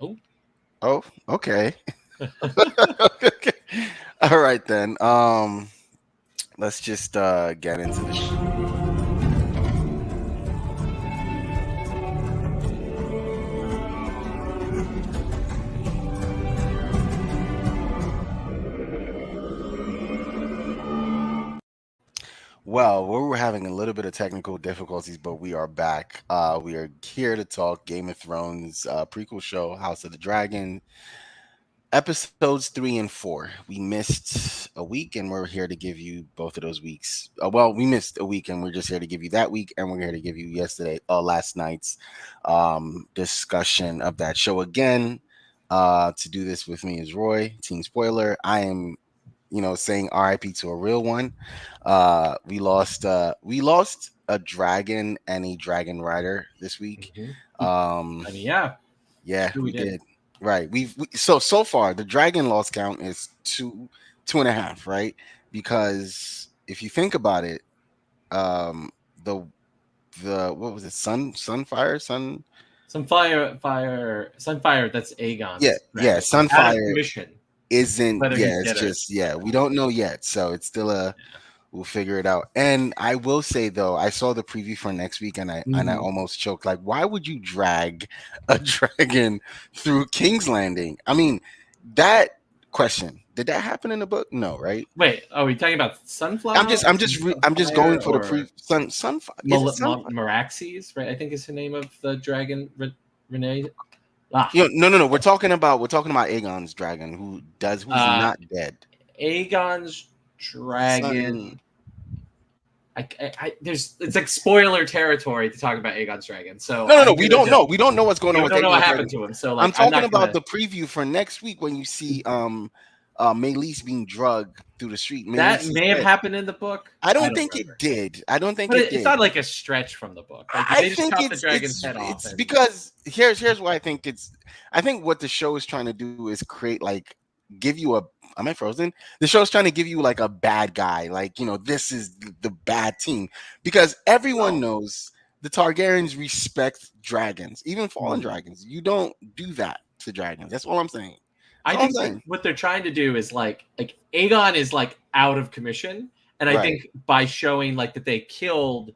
Oh, Oh, okay. Okay. All right then. Let's just get into the Well, we were having a little bit of technical difficulties, but we are back. We are here to talk Game of Thrones prequel show, House of the Dragon, episodes 3 and 4. We missed a week, and we're here to give you both of those weeks. Well, we missed a week, and we're just here to give you that week, and we're here to give you last night's discussion of that show again. To do this with me is Roy. Team spoiler. I am saying RIP to a real one. We lost a dragon and a dragon rider this week. hmm Um, I mean, yeah, yeah, sure we we did. did. Right. So far the dragon loss count is two and a half, right? Because if you think about it, um, the what was it? Sunfire, Sun. Sunfire. That's Yeah, Aegon's yeah, dragon. It's out of Sunfire commission, isn't. whether he's Yeah, it's dead or just yeah. We alive. don't know yet, so it's still a. We'll figure it out. And I will say though, I saw the preview for next week, and I Mhm. almost choked. Like, why would you drag a dragon through King's Landing? I mean, that question did that happen in the book? No, right? Wait, are we talking about Sunflower, I'm just going Sunfire, for the pre or sun. Is it sun? Meraxes? Right, I think is the name of the dragon. Renee. Ah, No. We're talking about Aegon's dragon, who's uh, not dead. Aegon's Sun. dragon. There's it's like spoiler territory to talk about Aegon's dragon. So No. I'm We gonna don't know. just We don't know what's going on we with don't know what Aegon's happened dragon. to him. So I'm like I'm talking not about gonna. the preview for next week when you see Maylis being drugged through the street. That Maylis is may have dead. happened in the book. I I don't don't think it remember, did. I don't think but it it's did. not like a stretch from the book. Like, did I they just think chop the it's dragon's it's head off? it's And because here's why I think it's. I think what the show is trying to do is create like give you a. Am I frozen? The show's trying to give you like a bad guy, like this is the bad team, because everyone oh, knows the Targaryens respect dragons, even fallen hmm. dragons. You don't do that to dragons. That's all I'm saying. That's I all I'm think that saying. what they're trying to do is like Aegon is like out of commission, and I Right. think by showing like that they killed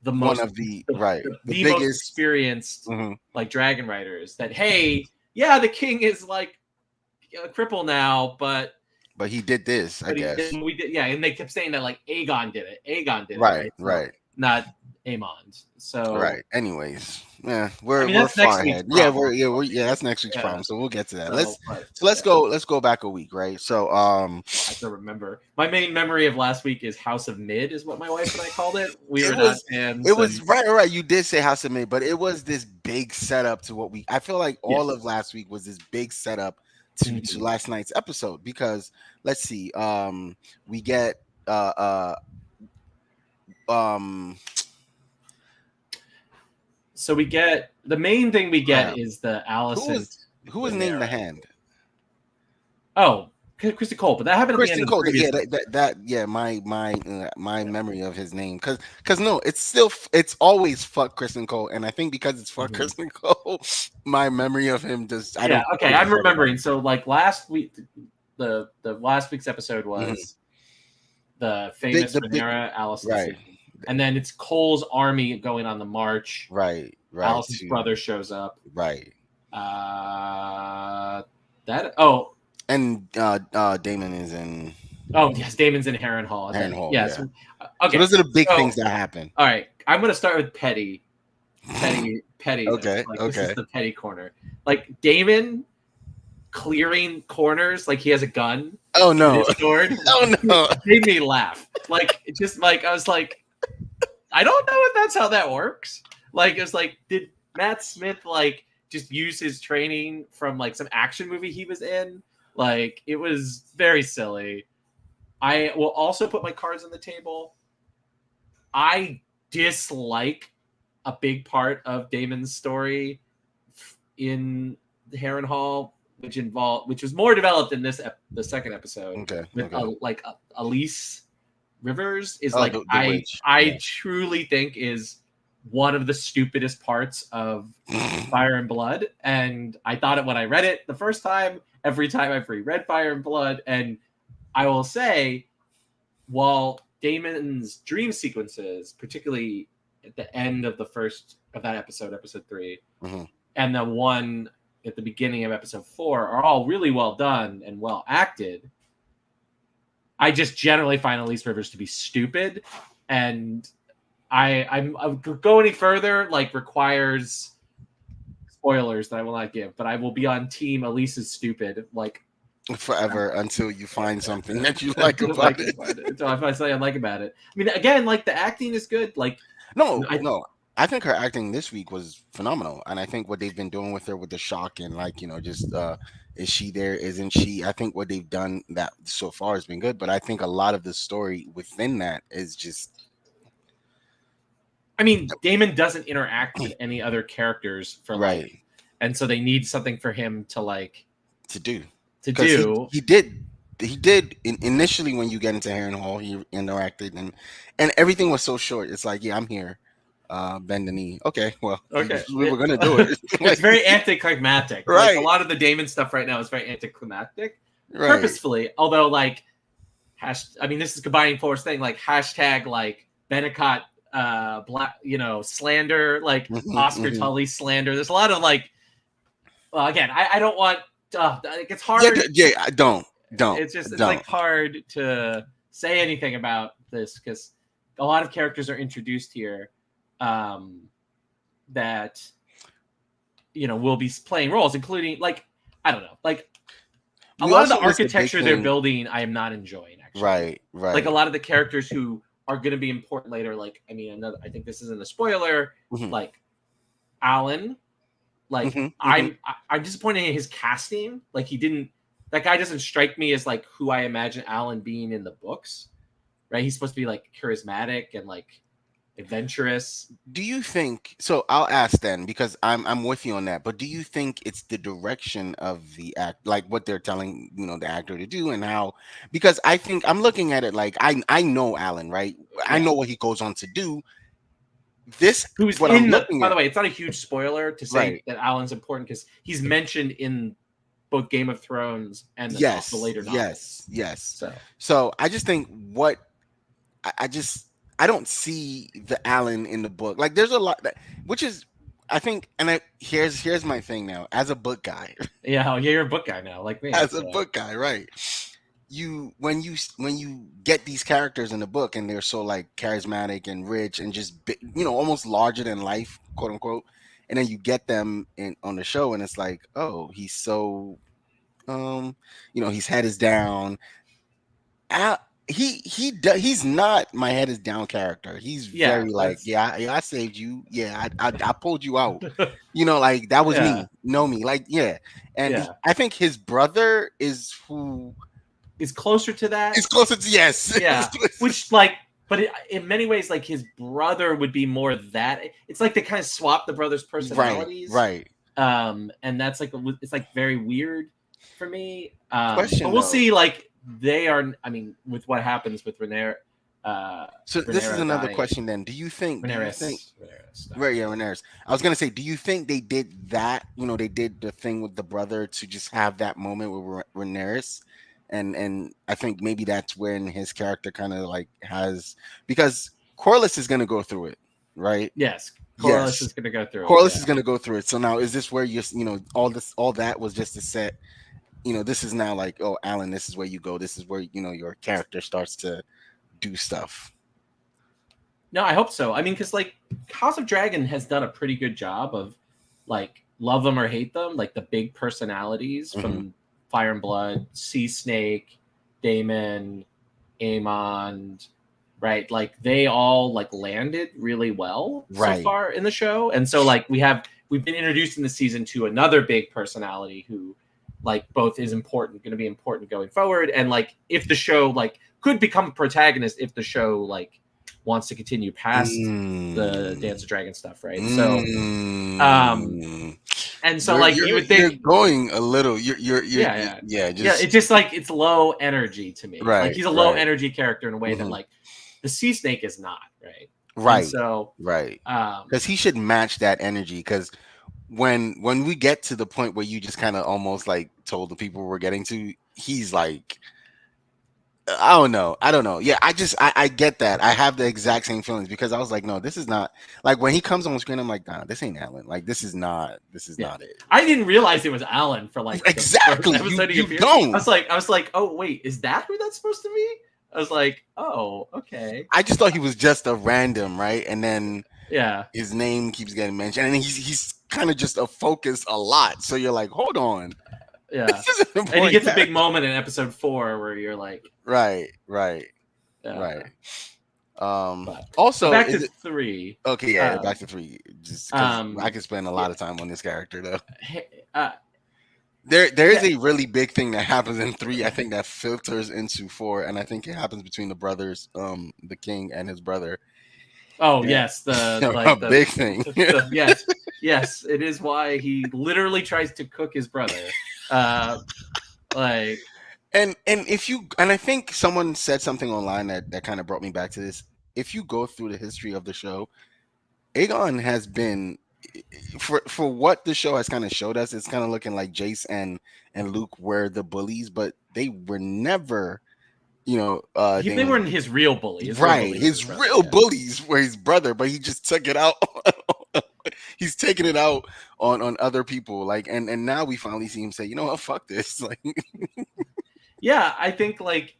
the One most of the the, right, the the most biggest. experienced Mhm. like dragon riders, that hey, yeah, the king is like a cripple now, But he did this, I he did, guess. we did, yeah, and they kept saying that like Aegon did it, Right, right? So right. not Aemon. So Right. Anyways, yeah, I we're mean we're that's next far week's ahead. Yeah, problem. we're that's next week's Yeah. problem. So we'll get to that. So, but Let's yeah. go back a week, right? So I have to remember. My main memory of last week is House of Mid, is what my wife and I called it. We it were not was it fans, was and right. You did say House of Mid, but it was this big setup to what we. I feel like all of yes. last week was this big setup to Mhm. last night's episode, because let's see, we get uh um So we get the main thing we get crap. is the Who Allison was who was named the Daenerys. hand? Oh, Christy Cole, but that happened at the end Kristen of the Cole. previous Yeah, book. yeah. My memory of his name, because no, it's always fuck Kristen Cole, and I think because it's fuck Mhm. Kristen Cole, my memory of him just I Yeah, don't okay, give a I'm fuck about remembering. So like last week, the last week's episode him. Mhm. was the Big famous the big Rhaenyra Allison right, scene, and then it's Cole's army going on the march. right Allison's to brother shows up. right, Uh, that oh and Damon is in oh yes, Damon's in Heron Hall at Aaron the Hall. yes. Yeah, so Okay, those are the big so things that happen. all right, I'm gonna start with pettiness. Okay, Like this is okay. the petty corner. Like Damon clearing corners like he has a gun Oh with no, his sword oh no. made me laugh. Like just like I was like, I don't know if that's how that works. Like it's like, did Matt Smith like just use his training from like some action movie he was in? Like it was very silly. I will also put my cards on the table. I dislike a big part of Damon's story in the Heron Hall, which was more developed in the second episode Okay, with okay. Elise Rivers is Oh, like the witch. I Yeah. truly think is one of the stupidest parts of Fire and Blood, and I thought it when I read it the first time. Every time I've reread Fire and Blood, and I will say, while Damon's dream sequences, particularly at the end of the first of that episode 3, and the one at the beginning of episode 4 are all really well done and well acted, I just generally find Elise Rivers to be stupid, and I'll go any further like requires spoilers that I will not give, but I will be on team Elise is stupid like forever until you find something that you like about it. Until I find something I like about it. I mean, again, like the acting is good. Like no, I think her acting this week was phenomenal, and I think what they've been doing with her with the shock and like just is she there? Isn't she? I think what they've done that so far has been good, but I think a lot of the story within that is just. I mean, Damon doesn't interact with any other characters for right, and so they need something for him to like to do. He did initially when you get into Harrenhal, he interacted and everything was so short. It's like, yeah, I'm here. Bend the knee. Okay, well, we were gonna do it. It's very anticlimactic. Right. Like, a lot of the Damon stuff right now is very anticlimactic, purposefully. Although, like, I mean, this is combining force thing, like hashtag like Bennecott black, slander, like Oscar Tully slander. There's a lot of like. Well, again, I don't want. It's hard. Yeah, don't. It's like hard to say anything about this because a lot of characters are introduced here that will be playing roles, including like I don't know, like a lot of the architecture they're building. I am not enjoying actually. Right. Like a lot of the characters who are going to be important later. Like I mean, I think this isn't a spoiler. Like Alan. Like I'm disappointed in his casting. Like that guy doesn't strike me as like who I imagine Alan being in the books, right? He's supposed to be like charismatic and like adventurous. Do you think so? I'll ask then because I'm with you on that. But do you think it's the direction of the act, like what they're telling the actor to do and how? Because I think I'm looking at it like I know Alan, right? Yeah. I know what he goes on to do. Who's by the way, it's not a huge spoiler to say that Alan's important because he's mentioned in both Game of Thrones and the later novels. Yes. So I just think I don't see the Alan in the book. Like there's a lot which is I think, and here's my thing now as a book guy. Yeah, you're a book guy now, like me. As a book guy, right? When you get these characters in the book and they're so like charismatic and rich and just almost larger than life, quote unquote, and then you get them on the show and it's like, oh, he's so his head is down. He's not my head is down character. He's very like, I saved you. Yeah, I pulled you out. Like that was me. Know me. Like, yeah. And I think his brother is who is closer to that. It's closer to yes. Yeah. Which like, but in many ways, like his brother would be more that. It's like they kind of swap the brothers' personalities. Right. And that's like it's like very weird for me. But we'll though. see. Like they are. I mean, with what happens with Rhaenyra. So this is another question. Then, do you think? Rhaenyra. Rhaenyra. I was gonna say, do you think they did that? They did the thing with the brother to just have that moment with Rhaenyra. And I think maybe that's when his character kind of like has because Corlys is going to go through it, right? Yes, Corlys is going to go through it. Corlys is going to go through it. So now is this where all that was just to set, this is now like, oh, Alan, this is where you go. This is where your character starts to do stuff. No, I hope so. I mean, because like House of Dragon has done a pretty good job of like love them or hate them, like the big personalities from Fire and Blood, Sea Snake, Daemon, Aemond, right? Like they all like landed really well so far in the show. And so like we've been introduced in the season to another big personality who like both is going to be important going forward. And like if the show like could become a protagonist if the show like wants to continue past the Dance of Dragon stuff, right? So and so like you would think you're going a little it's just like it's low energy to me. Right. Like he's a low energy character in a way that like the Sea Snake is not, right? And Right. so, Right. um, Because he should match that energy. Because when we get to the point where you just kind of almost like told the people we're getting to, he's like, I don't know. Yeah, I get that. I have the exact same feelings because I was like, no, this is not like when he comes on screen. I'm like, nah, this ain't Alan. Like this is yeah, not it. I didn't realize it was Alan for like the first Exactly. episode he You appeared. don't. I was like, oh wait, is that who that's supposed to be? I was like, oh, okay, I just thought he was just a random, right? And then yeah, his name keeps getting mentioned, and he's kind of just a focus a lot. So you're like, hold on, yeah. this is an And he important gets a big character. moment in episode 4 where you're like, Right, right, right. uh, but Also, back to is it 3. okay? Yeah, Um, back to 3. Just because I um, could spend a yeah, lot of time on this character, though. uh, There is yeah. a really big thing that happens in 3. I think that filters into 4, and I think it happens between the brothers, the king and his brother. Oh Yeah, yes, the a like big thing. the yes, yes. It is why he literally tries to cook his brother. Uh, like And if you and I think someone said something online that kind of brought me back to this. If you go through the history of the show, Aegon has been for what the show has kind of showed us, it's kind of looking like Jace and Luke were the bullies, but they were never, they weren't his real bully. His real right. bully was his His brother. real Yeah. bullies were his brother, but he just took it out. He's taking it out on other people, like, and now we finally see him say, you know what, fuck this, like, Yeah, I think like,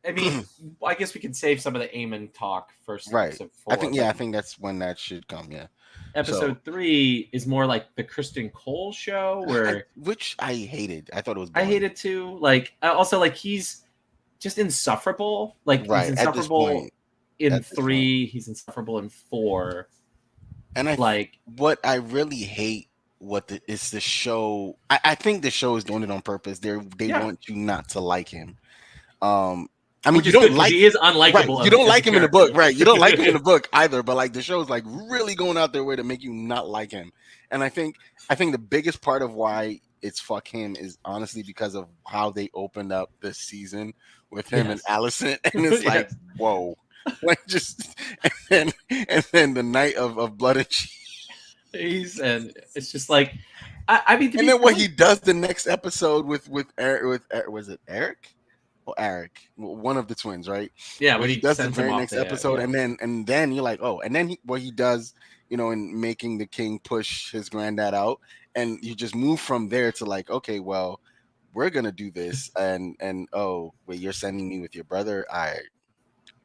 I mean, I guess we can save some of the Aemon talk for right. episode I 4. think But I think that's when that should come. Yeah. So episode 3 is more like the Kristen Cole show, where which I hated. I thought it was I boring. hate it too. Like, also like he's just insufferable. Like he's Right at this insufferable point. in At this point. 3. He's insufferable in 4. And what I really hate is the show. I think the show is doing it on purpose. They Yeah, want you not to like him. I mean, which you is good don't because like he is right. unlikable You don't as a like him in the character. book, right? You don't like him in the book either. But like the show is like really going out their way to make you not like him. And I think the biggest part of why it's fuck him is honestly because of how they opened up this season with him and Yes. Allison, and it's like Yes. whoa, like just and then the night of blood and cheese. And it's just like, I mean, to And be then what frank, he does the next episode with Eric, was it Eric or Eric, one of the twins, right? yeah, Where when he he does the sends him very off next there, episode, yeah, and then you're like, oh, and then what he does, in making the king push his granddad out, and you just move from there to like, okay, well, we're gonna do this, and oh, wait, you're sending me with your brother, all right.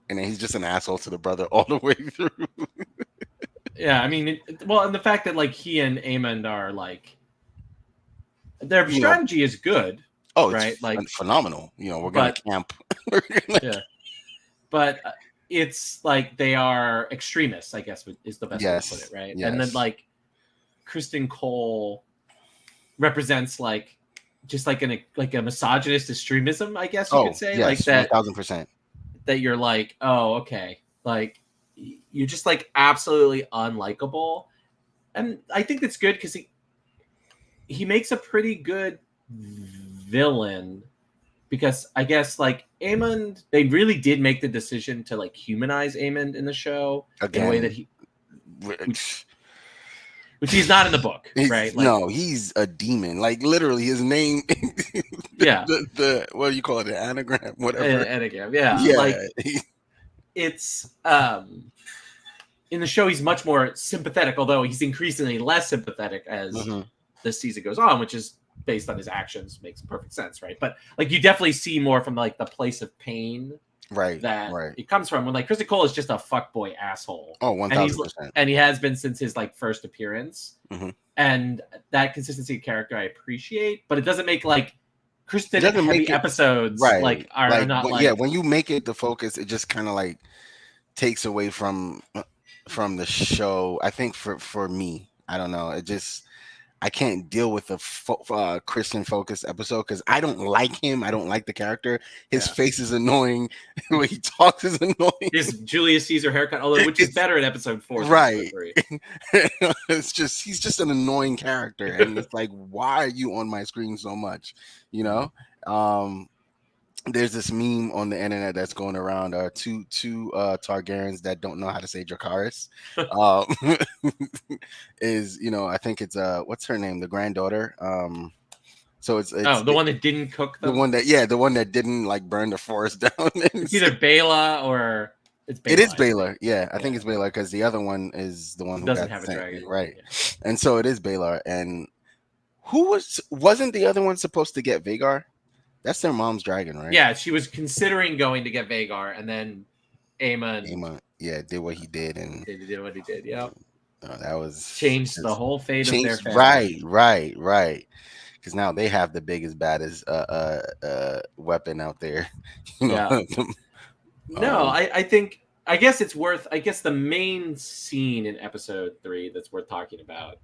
And then he's just an asshole to the brother all the way through. yeah. I mean, well, and the fact that like he and Aemond are like, their You know, strategy is good, oh, right? it's Like, phenomenal. We're gonna but camp. We're gonna yeah, but it's like they are extremists, I guess is the best way to put Yes, it, right? And then yes. like Kristen Cole represents like just like a misogynist extremism, I guess you Oh, could say, like yes, 1000%. that you're like, oh, okay, like you're just like absolutely unlikable, and I think that's good because he makes a pretty good villain, because I guess like Aemond, they really did make the decision to like humanize Aemond in the show in a way that Again, which he's not in the book, right? Like, no, he's a demon. Like literally, his name, yeah, the what do you call it, the anagram, whatever. and again, yeah, Yeah, like it's in the show he's much more sympathetic, although he's increasingly less sympathetic as mhm, the season goes on, which is based on his actions, makes perfect sense, right? But like you definitely see more from like the place of pain right, that right. it comes from, when like Kristen Cole is just a fuckboy asshole, Oh, and 1000%. and he has been since his like first appearance, Mhm. and that consistency of character I appreciate, but it doesn't make like It Kristen doesn't heavy make it episodes right. like are Like, not like, yeah, when you make it the focus, it just kind of like takes away from the show. I think for me, I don't know. It just I can't deal with a Christian focused episode because I don't like him. I don't like the character. His yeah, face is annoying. The way he talks is annoying. his Julius Caesar haircut, although which is It's better in episode 4 than right. episode 3. It's just he's just an annoying character, and it's like, why are you on my screen so much? You know. Um, there's this meme on the internet that's going around. Two Targaryens that don't know how to say Dracarys. Um, is I think it's what's her name, the granddaughter. So Oh, the one that didn't cook the them. one that the one that didn't like burn the forest down. It's either Bela or it's Bela. It is Baylor. Yeah, I think it's Baylor because the other one is the one who doesn't got have a sent, dragon. right? Yeah. And so it is Baylor. And who wasn't the other one supposed to get Vagar? That's their mom's dragon, right? Yeah, she was considering going to get Vagar, and then Aemon did what he did, and did what he did. Yeah, that was changed the whole fate of their family. Right. Because now they have the biggest, baddest weapon out there. Yeah. No, I guess it's worth. I guess the main scene in episode 3 that's worth talking about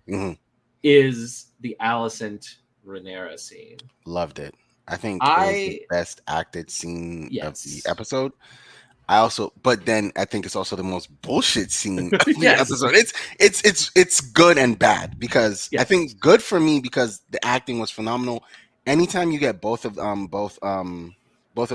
is the Alicent Rhaenyra scene. Loved it. I think it was the best acted scene of the episode. But then I think it's also the most bullshit scene of the episode. It's good and bad because I think good for me because the acting was phenomenal. Anytime you get both of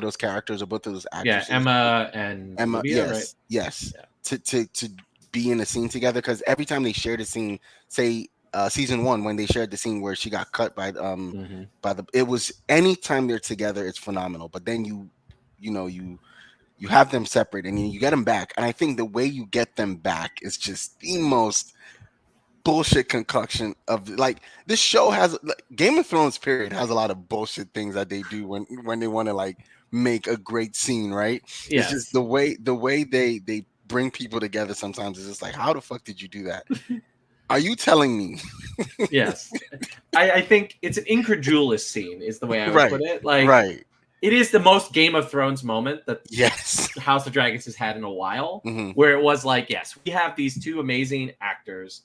those characters or both of those actors, Emma and Olivia, right? Yes, to be in a scene together because every time they shared a scene, say season 1 when they shared the scene where she got cut by it was anytime they're together, it's phenomenal. But then you have them separate and you get them back. And I think the way you get them back is just the most bullshit concoction of like this show has Game of Thrones period has a lot of bullshit things that they do when they want to like make a great scene, right? It's just the way they bring people together sometimes is just like, how the fuck did you do that? Are you telling me? Yes. I think it's an incredulous scene is the way I would put it. Like it is the most Game of Thrones moment that House of Dragons has had in a while, where it was like, yes, we have these two amazing actors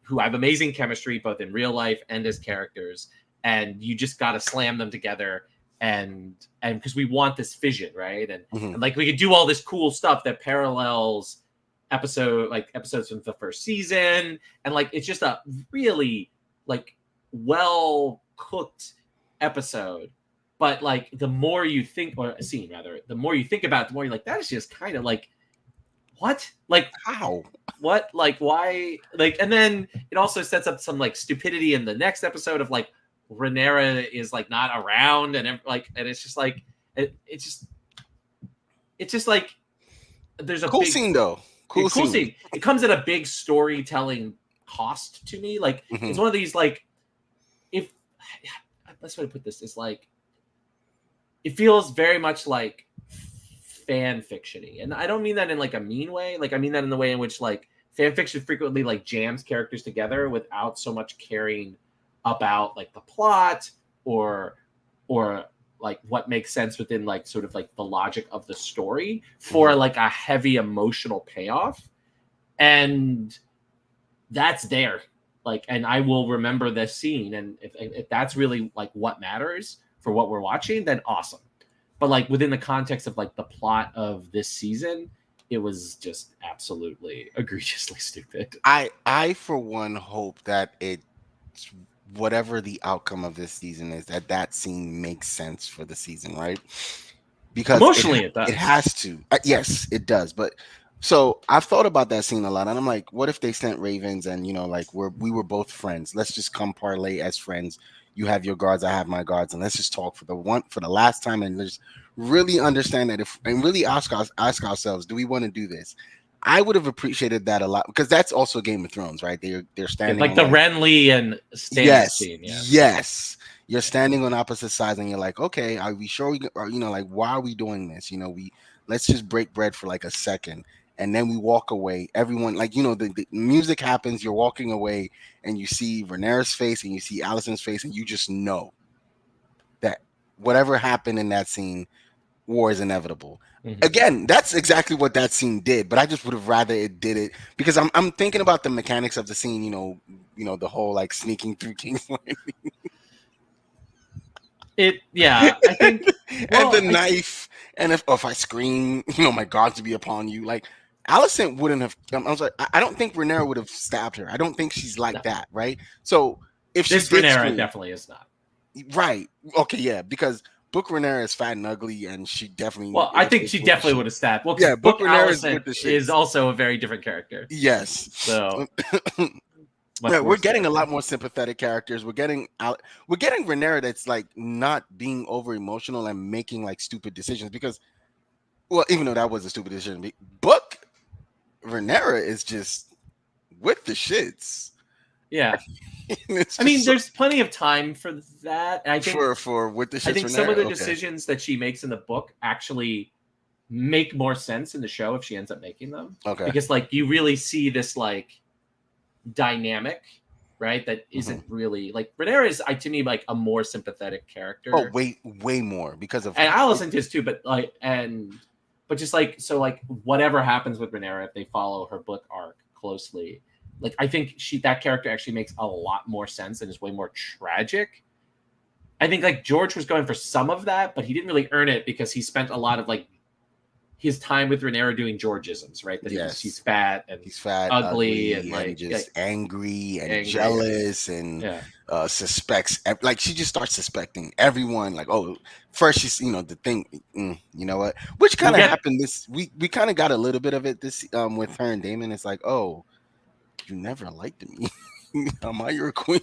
who have amazing chemistry, both in real life and as characters, and you just got to slam them together, and because we want this fission, right? And like we could do all this cool stuff that parallels episodes from the first season, and like it's just a really like well cooked episode. But like the more you think, or a scene rather, the more you think about it, the more you're like, that is just kind of like, what? Like how? What? Like why? Like, and then it also sets up some like stupidity in the next episode of like Rhaenyra is like not around, and it's just like it's just like there's a cool big scene though. Cool scene. It comes at a big storytelling cost to me. Like it's one of these like if best way to put this is like. It feels very much like fan fiction-y. And I don't mean that in like a mean way. Like I mean that in the way in which like fan fiction frequently like jams characters together without so much caring about like the plot or like what makes sense within like sort of like the logic of the story for like a heavy emotional payoff. And that's there. Like, and I will remember this scene. And if that's really like what matters for what we're watching, then awesome. But like within the context of like the plot of this season, it was just absolutely egregiously stupid. I for one hope that it's whatever the outcome of this season is, that scene makes sense for the season, right? Because emotionally it does. It has to. Yes, it does. But so I've thought about that scene a lot, and I'm like, what if they sent ravens and like we were both friends? Let's just come parlay as friends. You have your guards, I have my guards, and let's just talk for the last time and just really understand that and really ask ourselves, do we want to do this? I would have appreciated that a lot because that's also Game of Thrones, right? They're standing like the Renly and Stannis scene. Yes. You're standing on opposite sides and you're like, okay, are we sure like why are we doing this? Let's just break bread for like a second. And then we walk away. Everyone, like, the music happens. You're walking away and you see Rhaenyra's face and you see Alicent's face. And you just know that whatever happened in that scene, war is inevitable. Again, that's exactly what that scene did. But I just would have rather it did it because I'm thinking about the mechanics of the scene, the whole like sneaking through King's Landing. I think. And the knife. And if I scream, my gods to be upon you. Like, Alicent wouldn't have. I was like, I don't think Rhaenyra would have stabbed her. I don't think she's like that, right? So if this she did Rhaenyra scream, definitely is not. right? Okay, yeah, because Book Rhaenyra is fat and ugly, and she definitely Well, I think is she with the definitely shit. would have stabbed. Well, because Yeah, Book Book Rhaenyra is Allison with the is shits. also a very different character. Yes. So Yeah, much we're worse getting a character. lot more sympathetic characters. We're getting Rhaenyra that's like not being over emotional and making like stupid decisions because, well, even though that was a stupid decision, Book Rhaenyra is just with the shits. Yeah. It's I mean, just so, there's plenty of time for that. And for with the I shits think some of Rhaenyra. the Okay, decisions that she makes in the book actually make more sense in the show if she ends up making them. okay. Because like you really see this like dynamic, right? That Mm-hmm. isn't really like Rhaenyra is to me like a more sympathetic Oh, character. way more because of And Allison is too, but just like so like whatever happens with Rhaenyra if they follow her book arc closely, like I think that character actually makes a lot more sense and is way more tragic. I think like George was going for some of that, but he didn't really earn it because he spent a lot of like his time with Rhaenyra doing Georgisms, right? That yes, he's fat and he's fat, ugly and and like just angry and angry. jealous and Yeah. Suspects like she just starts suspecting everyone. Like, oh, first she's the thing. You know what? Which kind of happened this we kind of got a little bit of it this with her and Damon. It's like, oh, you never liked me. Am I your queen?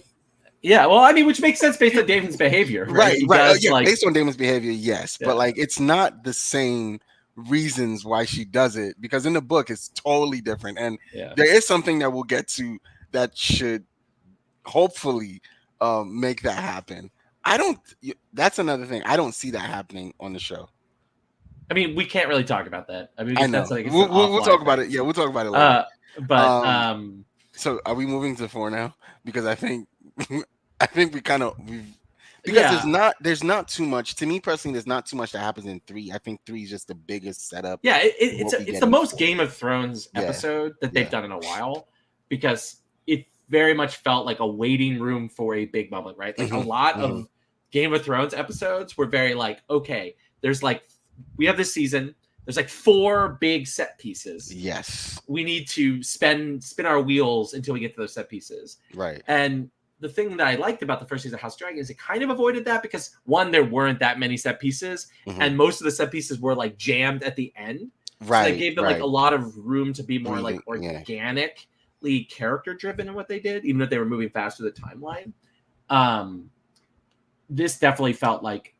Yeah, well, I mean, which makes sense based on Damon's behavior, right? He does, Yeah, like, based on Damon's behavior, yes, Yeah. but like it's not the same reasons why she does it because in the book it's totally different, and there is something that we'll get to that should hopefully make that happen. That's another thing. I don't see that happening on the show. I mean, we can't really talk about that. I mean, I know. that's like We'll talk about it. Yeah, we'll talk about it later. So are we moving to 4 now? Because I think there's not too much. To me personally, there's not too much that happens in 3. I think 3 is just the biggest setup. Yeah, it's the most Game of Thrones episode that they've done in a while because it very much felt like a waiting room for a big moment, right? Like a lot of Game of Thrones episodes were very like, okay, there's like we have this season. There's like 4 big set pieces. Yes. We need to spin our wheels until we get to those set pieces. Right. And the thing that I liked about the first season of House of Dragon is it kind of avoided that because one, there weren't that many set pieces, and most of the set pieces were like jammed at the end. Right. So they gave them like a lot of room to be more like organically character driven in what they did, even if they were moving faster the timeline. This definitely felt like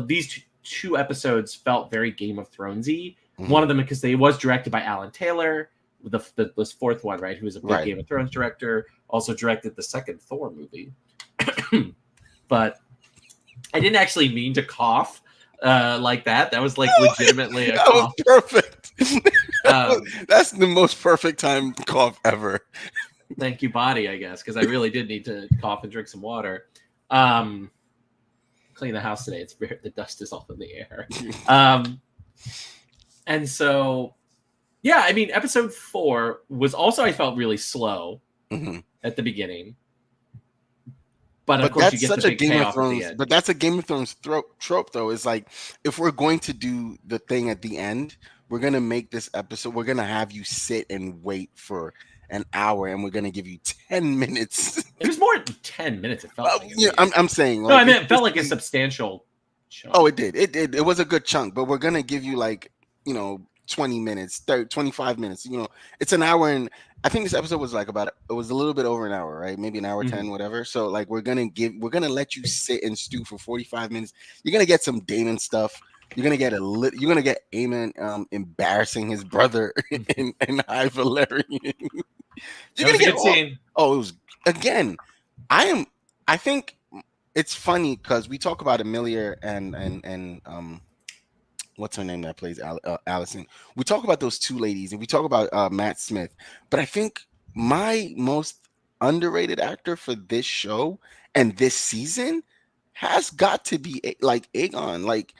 these two episodes felt very Game of Thronesy. One of them because it was directed by Alan Taylor, this fourth one, right? Who's a big Game of Thrones director, also directed the second Thor movie. But I didn't actually mean to cough like that. That was like legitimately a cough. Was perfect. That's the most perfect time cough ever. Thank you, body, I guess, because I really did need to cough and drink some water. Clean the house today. The dust is all in the air. And so, yeah, I mean, episode 4 was also, I felt, really slow at the beginning. But of course, you get the big payoff at the end. But that's a Game of Thrones trope, though. Is like, if we're going to do the thing at the end, we're going to make this episode, we're going to have you sit and wait for an hour, and we're going to give you 10 minutes. It was more than 10 minutes. It felt like. Yeah, I'm saying. Like, no, I mean, it felt like a substantial chunk. Oh, it did. It was a good chunk, but we're going to give you like, 20 minutes, 25 minutes. It's an hour, and I think this episode was like it was a little bit over an hour, right? Maybe an hour 10, whatever. So like we're gonna let you sit and stew for 45 minutes. You're gonna get some Damon stuff. You're gonna get Aemon embarrassing his brother in High Valyrian. You're gonna get a scene. Oh, it was again. I think it's funny because we talk about Emilia and what's her name that plays Allison. We talk about those two ladies, and we talk about Matt Smith. But I think my most underrated actor for this show and this season has got to be like Aegon. Like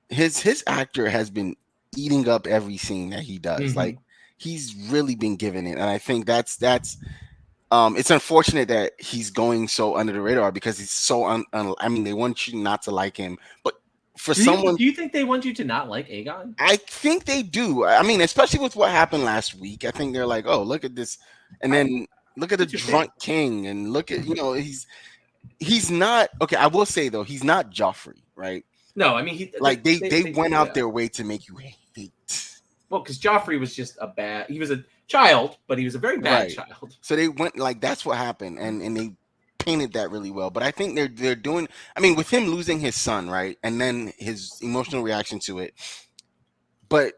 his actor has been eating up every scene that he does. Like he's really been giving it, and I think that's it's unfortunate that he's going so under the radar because he's so I mean, they want you not to like him, but do you think they want you to not like Aegon? I think they do. I mean, especially with what happened last week. I think they're like, oh, look at this, and then look at the drunk king, and look at he's not okay. I will say though, he's not Joffrey, right? No, I mean Like they went do, out yeah. their way to make you hate. Well, because Joffrey was just he was a child, but he was a very bad Right. child. So they went like that's what happened, and they painted that really well. But I think they're doing. I mean, with him losing his son, right, and then his emotional reaction to it. But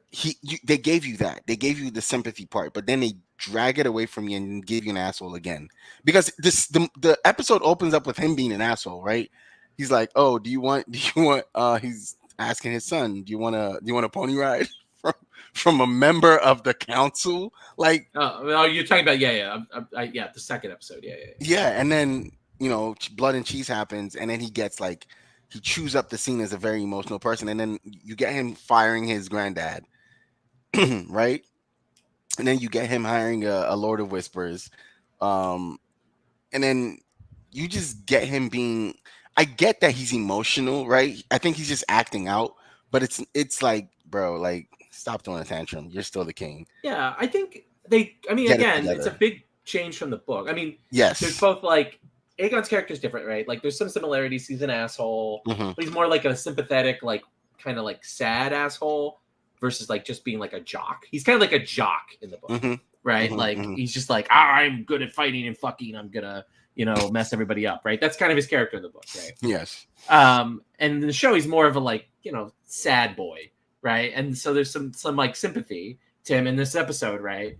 they gave you that. They gave you the sympathy part, but then they drag it away from you and give you an asshole again. Because the episode opens up with him being an asshole, right? He's like, "Oh, do you want he's asking his son, do you want a pony ride from a member of the council?" Like, Oh, you're talking about yeah, the second episode, yeah. yeah, and then, blood and cheese happens, and then he gets like he chews up the scene as a very emotional person, and then you get him firing his granddad, right? And then you get him hiring a Lord of Whispers, um, and then you just get him being. I get that he's emotional, right? I think he's just acting out, but it's like, bro, like stop throwing a tantrum. You're still the king. Yeah, I think I mean, Get it again, it's a together. big change from the book. I mean, there's Yes. both like Aegon's character is different, right? Like there's some similarities. He's an asshole, Hmm. but he's more like a sympathetic, like kind of like sad asshole versus like just being like a jock. He's kind of like a jock in the book, Hmm. right? Hmm. Like Hmm. he's just like, I'm good at fighting and fucking. I'm gonna, mess everybody up, right? That's kind of his character in the book, right? Yes. And in the show, he's more of a like, sad boy, right? And so there's some like sympathy to him in this episode, right?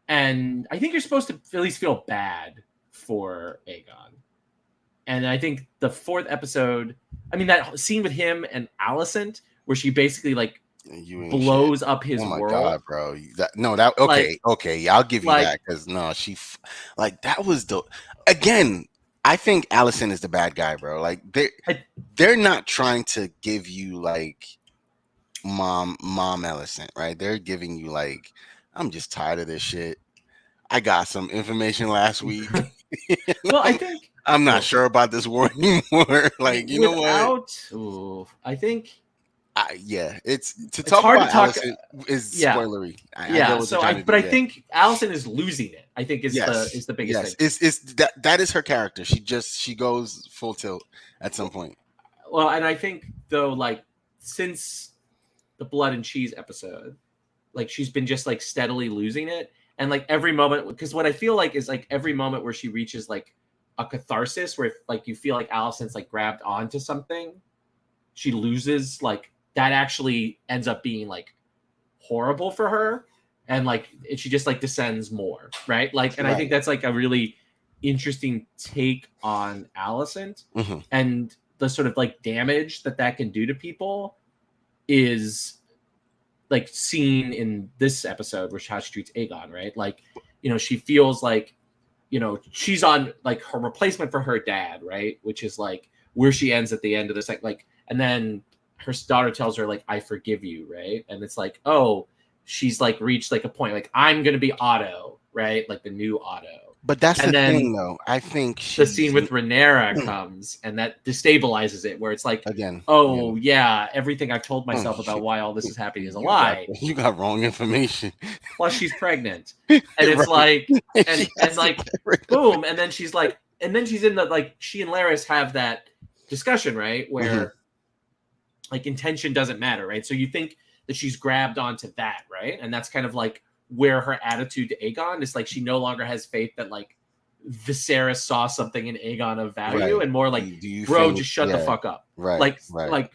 And I think you're supposed to at least feel bad for Aegon. And I think the fourth episode, I mean, that scene with him and Alicent, where she basically like You ain't shit. blows up his Oh my world. god, bro! Okay, yeah, I'll give you Like- that because no, like that was the again. I think Allison is the bad guy, bro. Like they're not trying to give you like mom Allison, right? They're giving you like I'm just tired of this shit. I got some information last week. Well, I Like, think I'm not sure about this war anymore. Like, you know what? I think Yeah, it's it's talk hard about to talk. Allison is Yeah. spoilery. I get Yeah, what so you're trying to but do, I yeah. think Allison is losing it. I think is the biggest thing. It's that is her character. She goes full tilt at some point. Well, and I think though, like since the blood and cheese episode, like she's been just like steadily losing it, and like every moment, because what I feel like is like every moment where she reaches like a catharsis, where like you feel like Allison's like grabbed onto something, she loses like that actually ends up being like horrible for her, and like she just like descends more, right? Like, and I think that's like a really interesting take on Alicent, Mhm. and the sort of like damage that can do to people is like seen in this episode, which how she treats Aegon, right? Like, she feels like, she's on like her replacement for her dad, right? Which is like where she ends at the end of this, like, and then her daughter tells her like, I forgive you, right? And it's like, oh, she's like reached like a point, like I'm gonna be Otto, right? Like the new Otto. But that's And the then thing, though. I think the scene with Rhaenyra comes, and that destabilizes it, where it's like, again, oh yeah, everything I've told myself about why all this is happening is a lie. You got wrong information. Plus, she's pregnant, and it's like, and like, boom, and then she's like, and then she's in the like, she and Larys have that discussion, right, where like intention doesn't matter, right? So you think that she's grabbed onto that, right, and that's kind of like where her attitude to Aegon is, like she no longer has faith that like Viserys saw something in Aegon of value, and more like, bro, just shut the fuck up, right? Like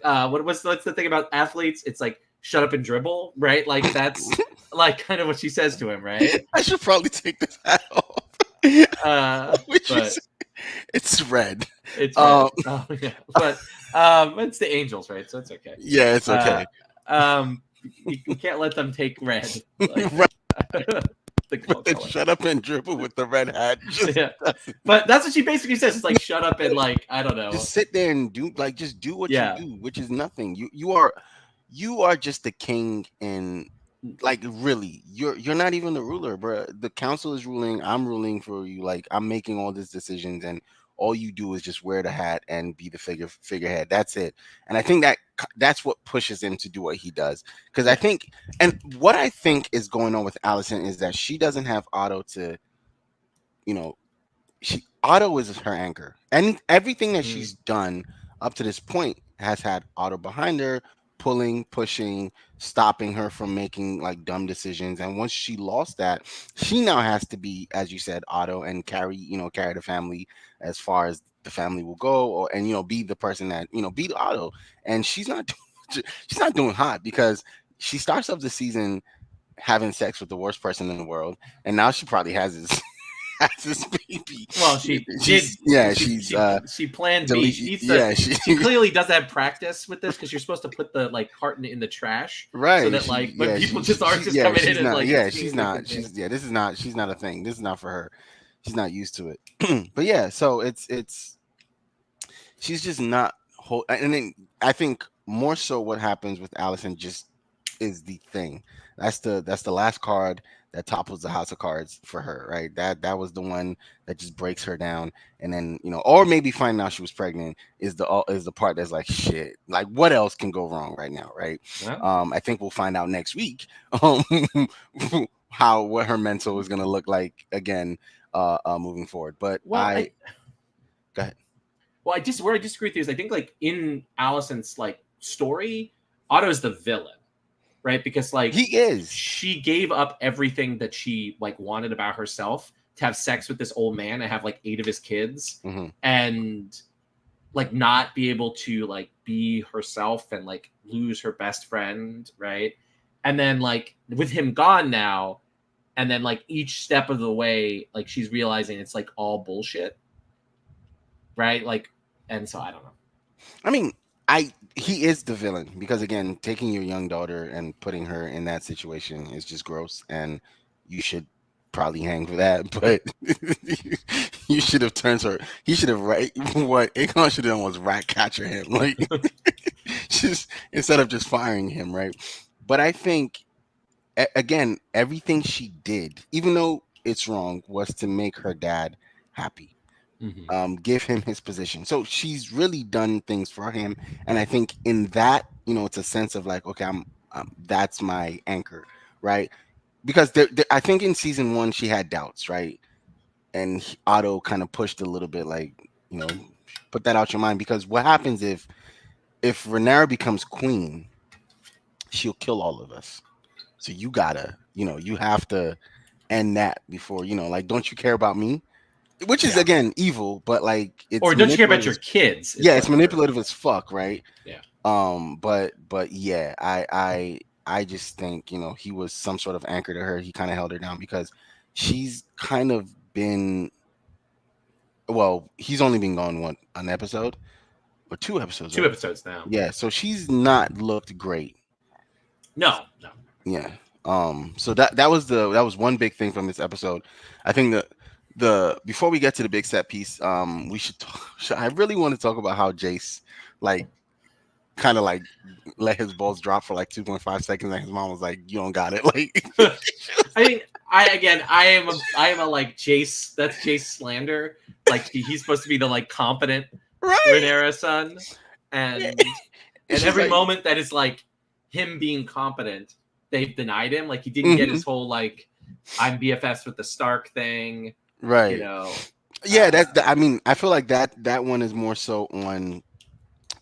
what's the thing about athletes? It's like shut up and dribble, right? Like that's like kind of what she says to him, right? I should probably take this hat off. It's red. It's red. Oh yeah, but it's the Angels, right? So it's okay. Yeah, it's okay. You can't let them take red. Like, Right. the Shut up and dribble with the red hat. Yeah. But that's what she basically says. It's like shut up and like I don't know. Just sit there and do just do what you do, which is nothing. You are just the king, and like really, you're not even the ruler, bro. The council is ruling. I'm ruling for you. Like I'm making all these decisions, and all you do is just wear the hat and be the figurehead. That's it. And I think that's what pushes him to do what he does. Because I think, and what I think is going on with Alicent is that she doesn't have Otto to, Otto is her anchor, and everything that Mm. she's done up to this point has had Otto behind her, pulling, pushing, stopping her from making like dumb decisions. And once she lost that, she now has to be, as you said, Otto, and carry the family as far as the family will go, or and be the person that be the Otto. And she's not, she's not doing hot because she starts off the season having sex with the worst person in the world, and now she probably has his has his baby. Well, she did. She's yeah, She she's she she planned B. delete She needs to. yeah, She clearly doesn't have practice with this because you're supposed to put the like carton in the trash so right. that She like when yeah, people just aren't just yeah, coming in she's and not like yeah, it's she's being like not this is not she's not a thing. This is not for her. She's not used to it. But yeah, so it's she's just not and then I think more so what happens with Allison just is the thing. That's the last card that topples the house of cards for her, right? That was the one that just breaks her down, and then or maybe finding out she was pregnant is the part that's like shit. Like what else can go wrong right now, right? well, I think we'll find out next week um, how what her mental is gonna look like again, moving forward. But well, I go ahead. well I just where I disagree with you is I think like in Allison's like story, Otto's the villain, right? Because like He is. she gave up everything that she like wanted about herself to have sex with this old man and have like 8 of his kids Hmm. and like not be able to like be herself and like lose her best friend, right? And then like with him gone now, and then like each step of the way, like she's realizing it's like all bullshit, right? Like, and so I don't know. I mean, I he is the villain because again, taking your young daughter and putting her in that situation is just gross, and you should probably hang for that. But you should have turned her. He should have right. What Akon should have done was rat catcher him, like just instead of just firing him, right? But I think again, everything she did, even though it's wrong, was to make her dad happy, Mm-hmm. give him his position. So she's really done things for him, and I think in that, it's a sense of like, okay, that's my anchor, right? Because I think in season one she had doubts, right? And Otto kind of pushed a little bit, like, put that out your mind, because what happens if Rhaenyra becomes queen, she'll kill all of us. So you gotta, you have to end that before, like, don't you care about me? Which is Yeah. again evil, but like Or it's don't you care about manipulative. your kids? Yeah, it's manipulative as fuck, right? Yeah. But yeah, I just think he was some sort of anchor to her. He kind of held her down because she's kind of been. Well, he's only been gone an episode or 2 episodes, 2 episodes now. yeah. So she's not looked great. No. Yeah. So that was one big thing from this episode. I think the before we get to the big set piece, we should talk, I really want to talk about how Jace like kind of like let his balls drop for like 2.5 seconds, and his mom was like, "You don't got it." Like, I mean, I am a like Jace. That's Jace slander. Like he's supposed to be the like competent right? Rhaenyra son, and She's every like, moment that is like him being competent, they've denied him. Like he didn't get his whole like I'm BFFs with the Stark thing, right? Yeah, I mean, I feel like that one is more so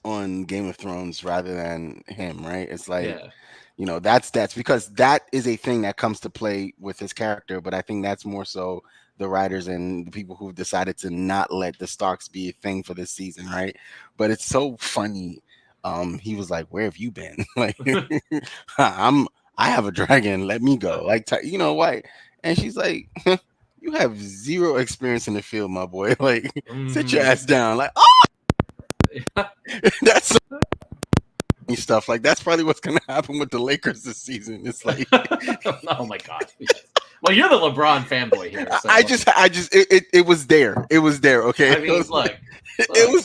on Game of Thrones rather than him, right? It's like, yeah. That's because that is a thing that comes to play with his character, but I think that's more so the writers and the people who've decided to not let the Starks be a thing for this season, right? But it's so funny. He was like, "Where have you been?" Like, I have a dragon. Let me go. Like, why? And she's like, "You have zero experience in the field, my boy. Like, sit your ass down." Like, oh, that's so stuff. Like, that's probably what's gonna happen with the Lakers this season. It's like, Oh my god. Yes. Well, you're the LeBron fanboy here. So. it was there. It was there. Okay. I mean, look,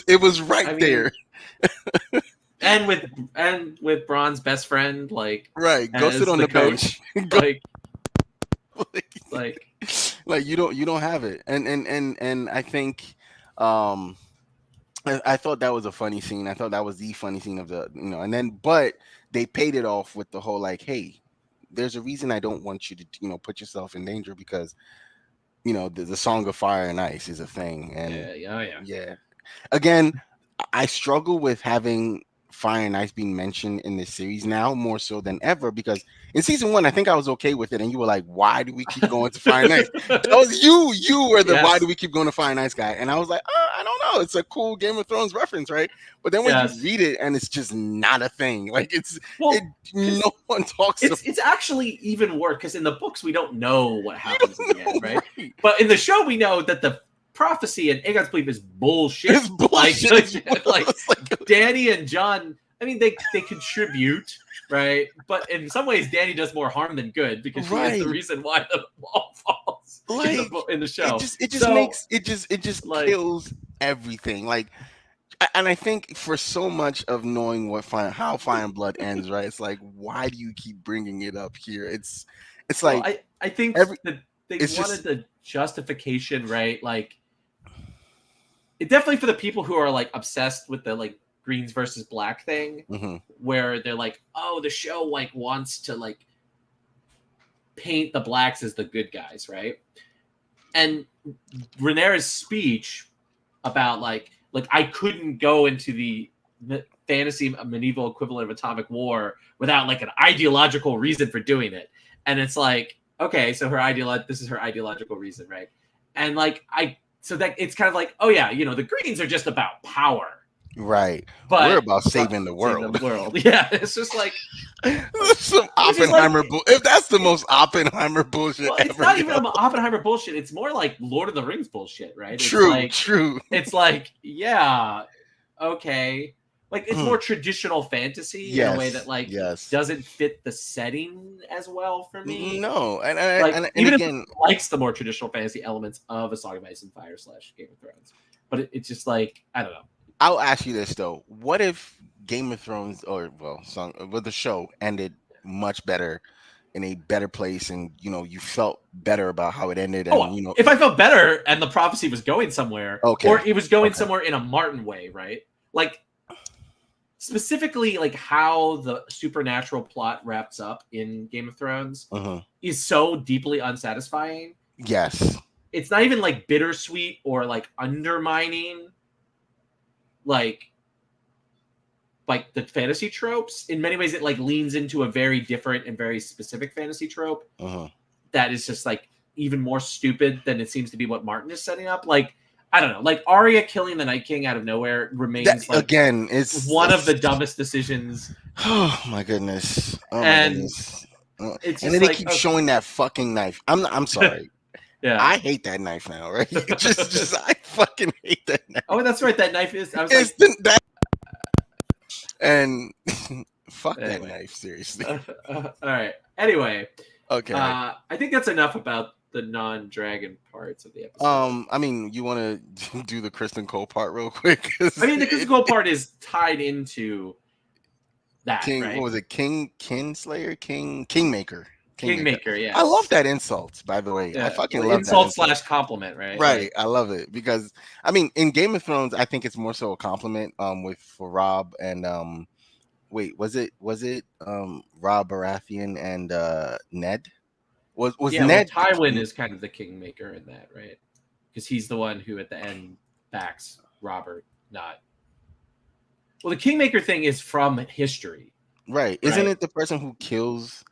it was right there. And with Braun's best friend, like, right, go sit on the coach, bench. like you don't have it, and I think, I thought that was a funny scene. I thought that was the funny scene of the, and then, but they paid it off with the whole like, hey, there's a reason I don't want you to, put yourself in danger, because the Song of Fire and Ice is a thing, and Yeah, oh yeah. yeah. Again, I struggle with having Fire and Ice being mentioned in this series now more so than ever, because in season one I think I was okay with it, and you were like, "Why do we keep going to Fire and Ice?" That was you. You were the "Why do Yes, we keep going to Fire and Ice" guy, and I was like, "I don't know. It's a cool Game of Thrones reference, right?" But then when you yes. read it, and it's just not a thing. Like it. Well, No because one talks about. it's actually even worse because in the books we don't know what You happens in the don't end, know, right? right? But in the show we know that the prophecy and Aegon's belief is bullshit. It's bullshit as well. Like It's like, Danny and John. I mean, they contribute, right? But in some ways, Danny does more harm than good because she is the right. reason why the wall falls Like in the show. it just So makes it just like, kills everything. Like, and I think for so much of knowing how Fire and Blood ends, right? It's like, why do you keep bringing it up here? It's well, like I think every that they it's wanted just the justification, right? Like, it definitely for the people who are like obsessed with the like greens versus black thing, mhm. where they're like, oh, the show like wants to like paint the blacks as the good guys, right? And Rhaenyra's speech about like I couldn't go into the fantasy medieval equivalent of atomic war without like an ideological reason for doing it. And it's like, okay, so this is her ideological reason, right? And like so that it's kind of like, oh yeah, the Greens are just about power, Right. We're but about saving the save the world. world. Yeah, it's just like, Some which is like, Oppenheimer if that's the most Oppenheimer bullshit well, it's ever, not even yo. Oppenheimer bullshit. It's more like Lord of the Rings bullshit, right? True, true. It's like, yeah, okay. Like it's more traditional fantasy in a way that Yes, like yes. doesn't fit the setting as well for me. No, Like and even if again, it likes the more traditional fantasy elements of A Song of Ice and Fire / Game of Thrones, but it's just like, I don't know. I'll ask you this though: what if Game of Thrones, or well, the show ended much better, in a better place, and you felt better about how it ended, Oh, and if I felt better and the prophecy was going somewhere, or okay, it was going okay, somewhere in a Martin way, right? Like specifically like how the supernatural plot wraps up in Game of Thrones uh-huh. is so deeply unsatisfying. Yes, It's not even like bittersweet or like undermining like the fantasy tropes. In many ways it like leans into a very different and very specific fantasy trope uh-huh. that is just like even more stupid than it seems to be what Martin is setting up. Like, I don't know, like Arya killing the Night King out of nowhere That remains like again, it's one of the dumbest decisions. oh my goodness, oh my And goodness. it's And just then they like, keep oh, showing that fucking knife. I'm sorry. yeah. I hate that knife now, right? Just I fucking hate that knife. Oh, that's right. That knife is. I was It's like, that and fuck that anyway. knife, seriously. All right. Anyway, Okay. I think that's enough about the non-dragon parts of the episode. I mean, you want to do the Kristen Cole part real quick? I mean, the physical part is tied into that, King, right? what was it? Kingslayer, Kingmaker. Kingmaker, I love yes. that insult, by the way. I fucking love that Insult insult. / compliment, right? Right, Like, I love it because I mean, in Game of Thrones, I think it's more so a compliment. With for Rob and wait, was it Rob Baratheon and Ned? Was yeah, well, Ned the Tywin king? is kind of the kingmaker in that, right? Because he's the one who at the end backs Robert, not. Well, the kingmaker thing is from history, Right. Isn't right? it the person who kills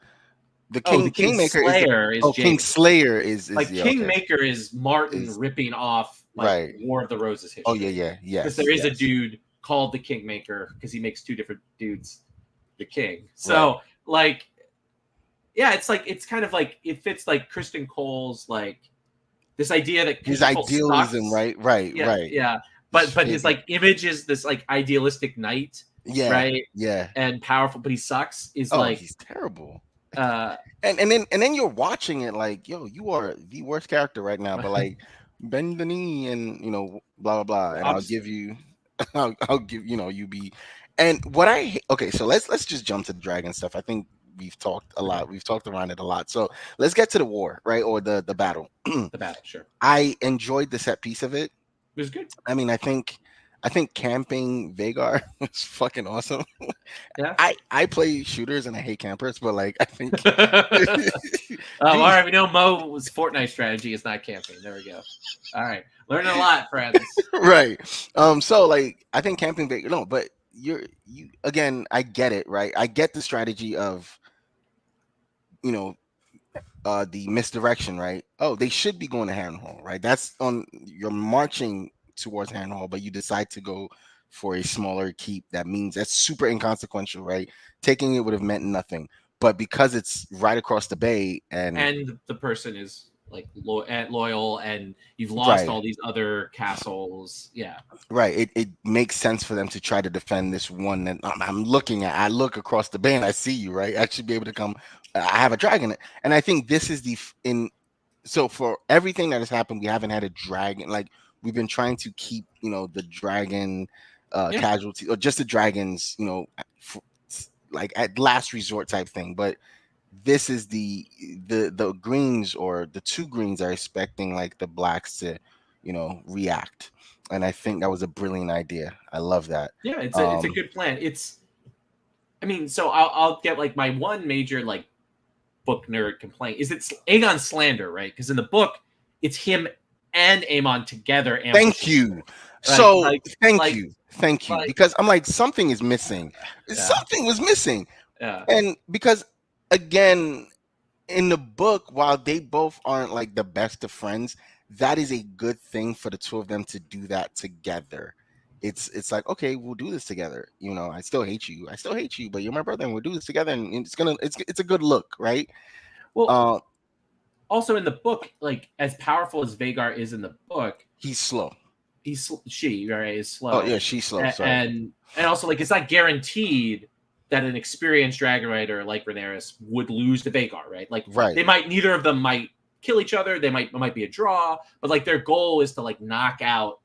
the Oh, the Kingmaker is the Kingslayer is King Jaime. Slayer is Like yeah, okay. Kingmaker is Martin Is ripping off like right. War of the Roses Oh yeah, history. yeah, Because yes, there is a yes. dude called the Kingmaker because he makes two different dudes the king. Right. So like, yeah, it's like it's kind of like it fits like Kristen Cole's like this idea that His Kristen Cole idealism, sucks. right, right, Yeah, right. yeah. But his like image is this like idealistic knight, Yeah, right? yeah. And powerful, but he sucks. Is Oh, like he's terrible. uh And then you're watching it like, yo, you are the worst character right now. But like, bend the knee and blah blah blah, and I'm I'll just give you, I'll give you be. And what okay, so let's just jump to the dragon stuff. I think we've talked a lot. We've talked around it a lot. So let's get to the war, right, or the battle. the battle, sure. I enjoyed the set piece of it. It was good. I mean, I think I think camping Vagar is fucking awesome. Yeah. I play shooters and I hate campers, but like I think All you right, we know Moe's Fortnite strategy is not camping. There we go. All right, learning a lot, friends. right. So like I think camping Vagar no, but you again, I get it, right? I get the strategy of you know the misdirection, right? Oh, they should be going to Harrenhal, right? That's on you're marching towards Harrenhal, but you decide to go for a smaller keep. That means that's super inconsequential, right? Taking it would have meant nothing, but because it's right across the bay, and And the person is like loyal, and you've lost right, all these other castles. Yeah, right, it makes sense for them to try to defend this one that I'm looking at. I look across the bay and I see you, right? I should be able to come. I have a dragon, and I think this is in so for everything that has happened, we haven't had a dragon. Like we've been trying to keep, the dragon yeah, casualty or just the dragons, f- like at last resort type thing. But this is the greens or the two greens are expecting like the blacks to, react. And I think that was a brilliant idea. I love that. yeah. It's a Um, good plan. I mean, so I'll get like my one major like book nerd complaint is it's Aegon slander, right? Because in the book, it's him and Aemon together Thank ambushing each you. other. Like, So like, thank like, you. Thank you. like, Because I'm like, something is missing. yeah, Something was missing. yeah, And because again, in the book, while they both aren't like the best of friends, that is a good thing for the two of them to do that together. It's like, okay, we'll do this together. I still hate you. I still hate you, but you're my brother and we'll do this together, and it's a good look, right? well, Uh also in the book, like as powerful as Vagar is in the book, he's slow. she right is Oh slow, yeah, she's slow. Sorry. and also like it's not guaranteed that an experienced dragon rider like Rhaenyra would lose to Vagar, right? Like Right. neither of them might kill each other. It might be a draw, but like their goal is to like knock out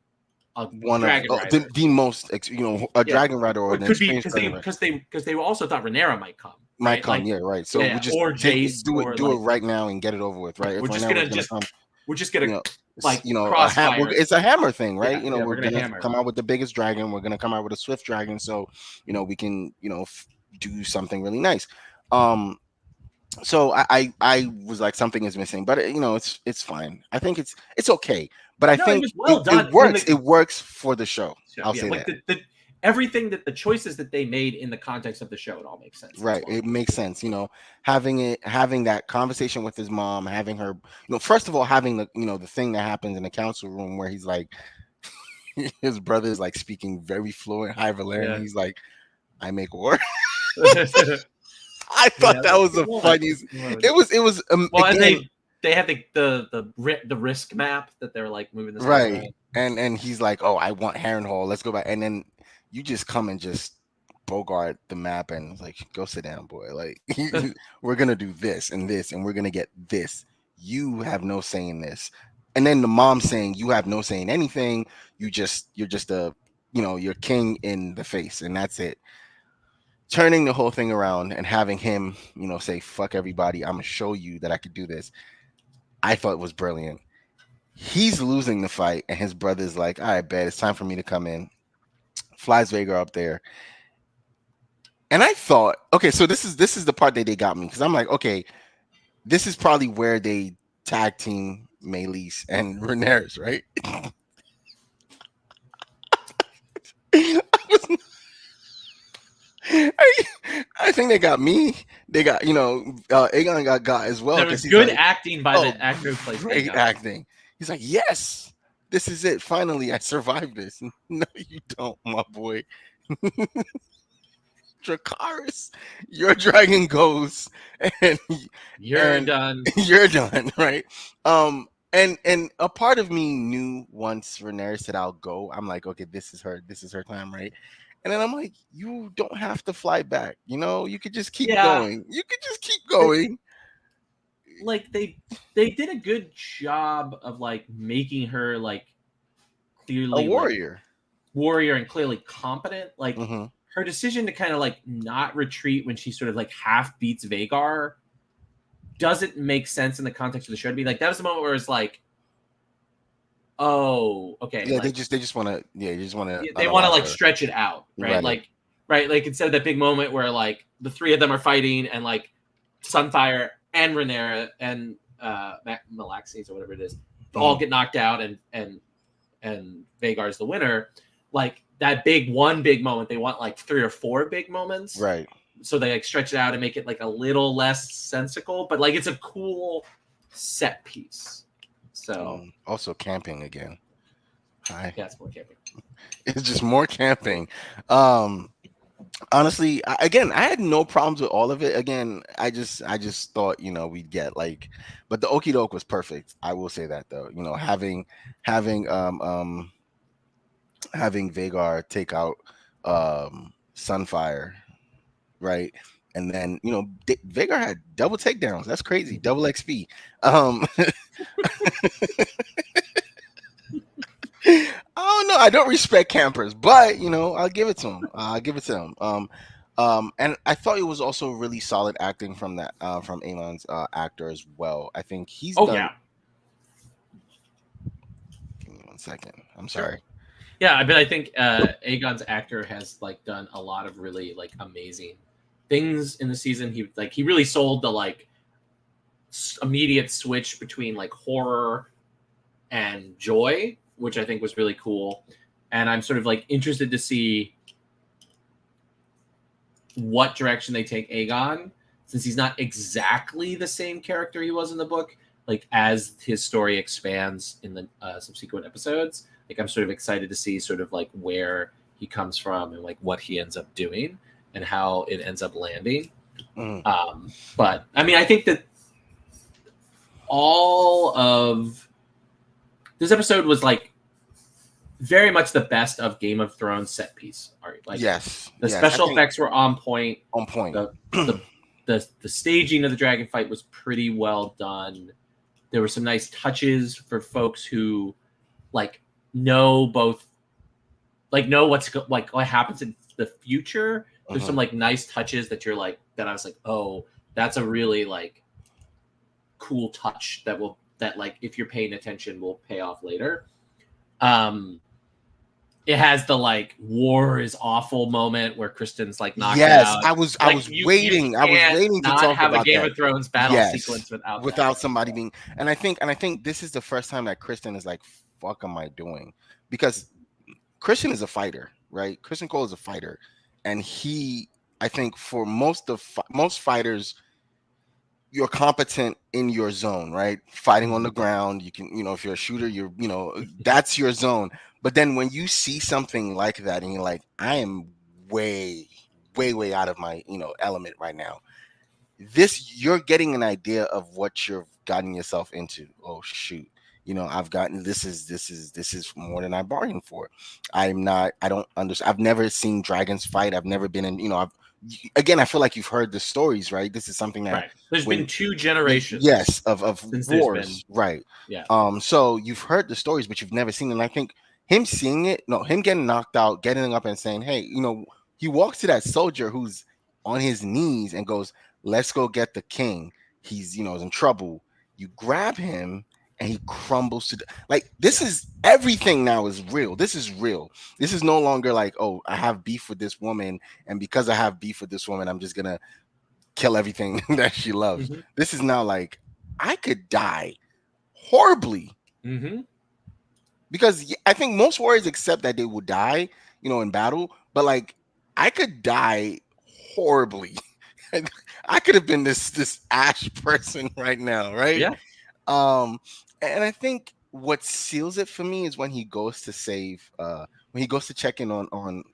a One of dragon rider. the most a Yeah, dragon rider or or it an could be experienced dragon rider because they also thought Rhaenyra might come, might right? come. Like Yeah, right. So we yeah, just or take it, Jace, do it, or do it like right now and get it over with, right? If we're right just now was gonna gonna just come, we're just gonna s- like well, crossfire. it's a hammer thing, right? Yeah, yeah, We're we're gonna gonna hammer. come out with the biggest dragon. We're gonna come out with a swift dragon, so we can do something really nice. Um, so I was like, something is missing, but it's fine. I think it's okay, but I No, it think was well it done. I mean, works. It works for the show. I'll yeah, say like that. the everything that the choices that they made in the context of the show, it all makes sense. It's Right. fine. It makes sense, having that conversation with his mom, having her, first of all, having the thing that happens in the council room where he's like, his brother is like speaking very fluent High Valerian. Yeah. He's like, I make war. Yeah, I thought that was good the moment. funniest. Good moment. It was Well, and again, they had the risk map that they're like moving this guy right. around. And he's like, oh, I want Harrenhal. Let's go back. And then you just come and just bogart the map and it's like, go sit down, boy. Like, we're gonna do this and we're gonna get this. You have no say in this. And then the mom saying, you have no say in anything. You're just you're king in the face, and that's it. Turning the whole thing around and having him, say, fuck everybody. I'm gonna show you that I could do this. I thought it was brilliant. He's losing the fight, and his brother's like, all right, bet it's time for me to come in. Flies Vega up there. And I thought, okay, so this is the part that they got me, because I'm like, okay, this is probably where they tag team Maelys and Rhaenyra, right? I think they got me. They got Aegon got as well, There because was he's good like, acting by oh, the actor who plays great Aegon. acting. He's like, yes, this is it. Finally, I survived this. No, you don't, my boy. Dracarys, your dragon goes, and You're and done. you're done, right? And a part of me knew once Rhaenyra said, "I'll go." I'm like, okay, this is her time, right? And then I'm like, you don't have to fly back. You could just keep Yeah, going. You could just keep they, going. like they did a good job of like making her like A clearly like warrior. warrior and clearly competent. Like Hmm. her decision to kind of like not retreat when she sort of like half beats Vagar doesn't make sense in the context of the show. To be like that was the moment where it's like Oh, okay. Yeah, Like they just want to they want to unalive like her. stretch it out, right? Right. Like instead of that big moment where like the three of them are fighting and like Sunfire and Rhaenyra and Melaxes or whatever it is all get knocked out and Vagar's the winner. Like that one big moment, they want like 3 or 4 big moments, Right. so they like stretch it out and make it like a little less sensical, but like it's a cool set piece. So Also camping again. Hi. yeah, it's more camping. It's just more camping. Honestly, again, I had no problems with all of it. Again, I just thought, we'd get like, but the okie doke was perfect. I will say that though. Having having Vagar take out Sunfire, right? And then, Vagar had double takedowns. That's crazy. Double XP. I don't know. I don't respect campers, but I'll give it to him. I'll give it to him. And I thought it was also really solid acting from that from Amon's actor as well. I think he's Oh done. yeah. Give me 1 second. I'm Sure. sorry. Yeah, but I think Aegon's actor has like done a lot of really like amazing things in the season. He really sold the like immediate switch between like horror and joy, which I think was really cool. And I'm sort of like interested to see what direction they take Aegon, since he's not exactly the same character he was in the book. Like as his story expands in the subsequent episodes, like I'm sort of excited to see sort of like where he comes from and like what he ends up doing and how it ends up landing. But I mean, I think that all of this episode was like very much the best of Game of Thrones set piece art. Like the special effects were on point. On point. The staging of the dragon fight was pretty well done. There were some nice touches for folks who like know both, like know what happens in the future. There's some like nice touches that you're like that I was like, oh, that's a really like cool touch that like if you're paying attention will pay off later. It has the like war is awful moment where Kristen's like knocked out. I was waiting. I was waiting to talk have about a Game that. of Thrones battle sequence without somebody being. And I think this is the first time that Kristen is like, "Fuck, am I doing?" Because Kristen is a fighter, right? Kristen Cole is a fighter, and I think for most fighters, you're competent in your zone, right? Fighting on the ground, you can, if you're a shooter, that's your zone. But then when you see something like that and you're like, I am way, way, way out of my, element right now. You're getting an idea of what you've gotten yourself into. Oh shoot. I've gotten this is more than I bargained for. I don't understand. I've never seen dragons fight. I've never been in, I feel like you've heard the stories, right? This is something that there's been 2 generations. Yes, of wars, right? Yeah. So you've heard the stories, but you've never seen it. And I think him seeing it, him getting knocked out, getting up and saying, "Hey," he walks to that soldier who's on his knees and goes, "Let's go get the king. He's is in trouble." You grab him and he crumbles to this is everything now is real. This is real. This is no longer like, oh, I have beef with this woman, and because I have beef with this woman, I'm just gonna kill everything that she loves. This is now like, I could die horribly. Because I think most warriors accept that they will die, in battle, but like, I could die horribly. I could have been this ash person right now, right? Yeah. And I think what seals it for me is when he goes to when he goes to check in on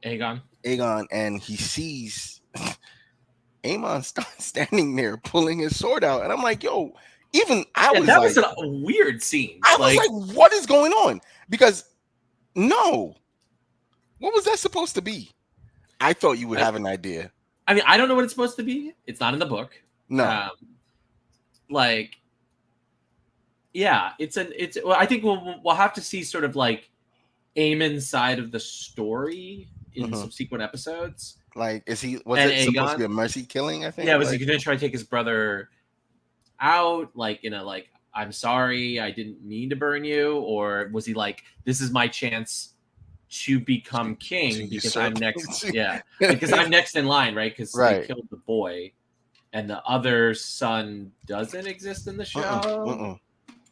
Aegon, and he sees Aemon standing there pulling his sword out, and I'm like, yo, that was a weird scene. I was like, what is going on? Because what was that supposed to be? I thought you would have an idea. I mean, I don't know what it's supposed to be. It's not in the book. No. Well, I think we'll have to see sort of like Aemon's side of the story in subsequent episodes. Like, was it supposed to be a mercy killing? I think. Yeah, was he going to try to take his brother out, like in a like I'm sorry, I didn't mean to burn you, or was he like, this is my chance to become king because I'm next? Yeah, because I'm next in line, right? Because they Right. killed the boy, and the other son doesn't exist in the show,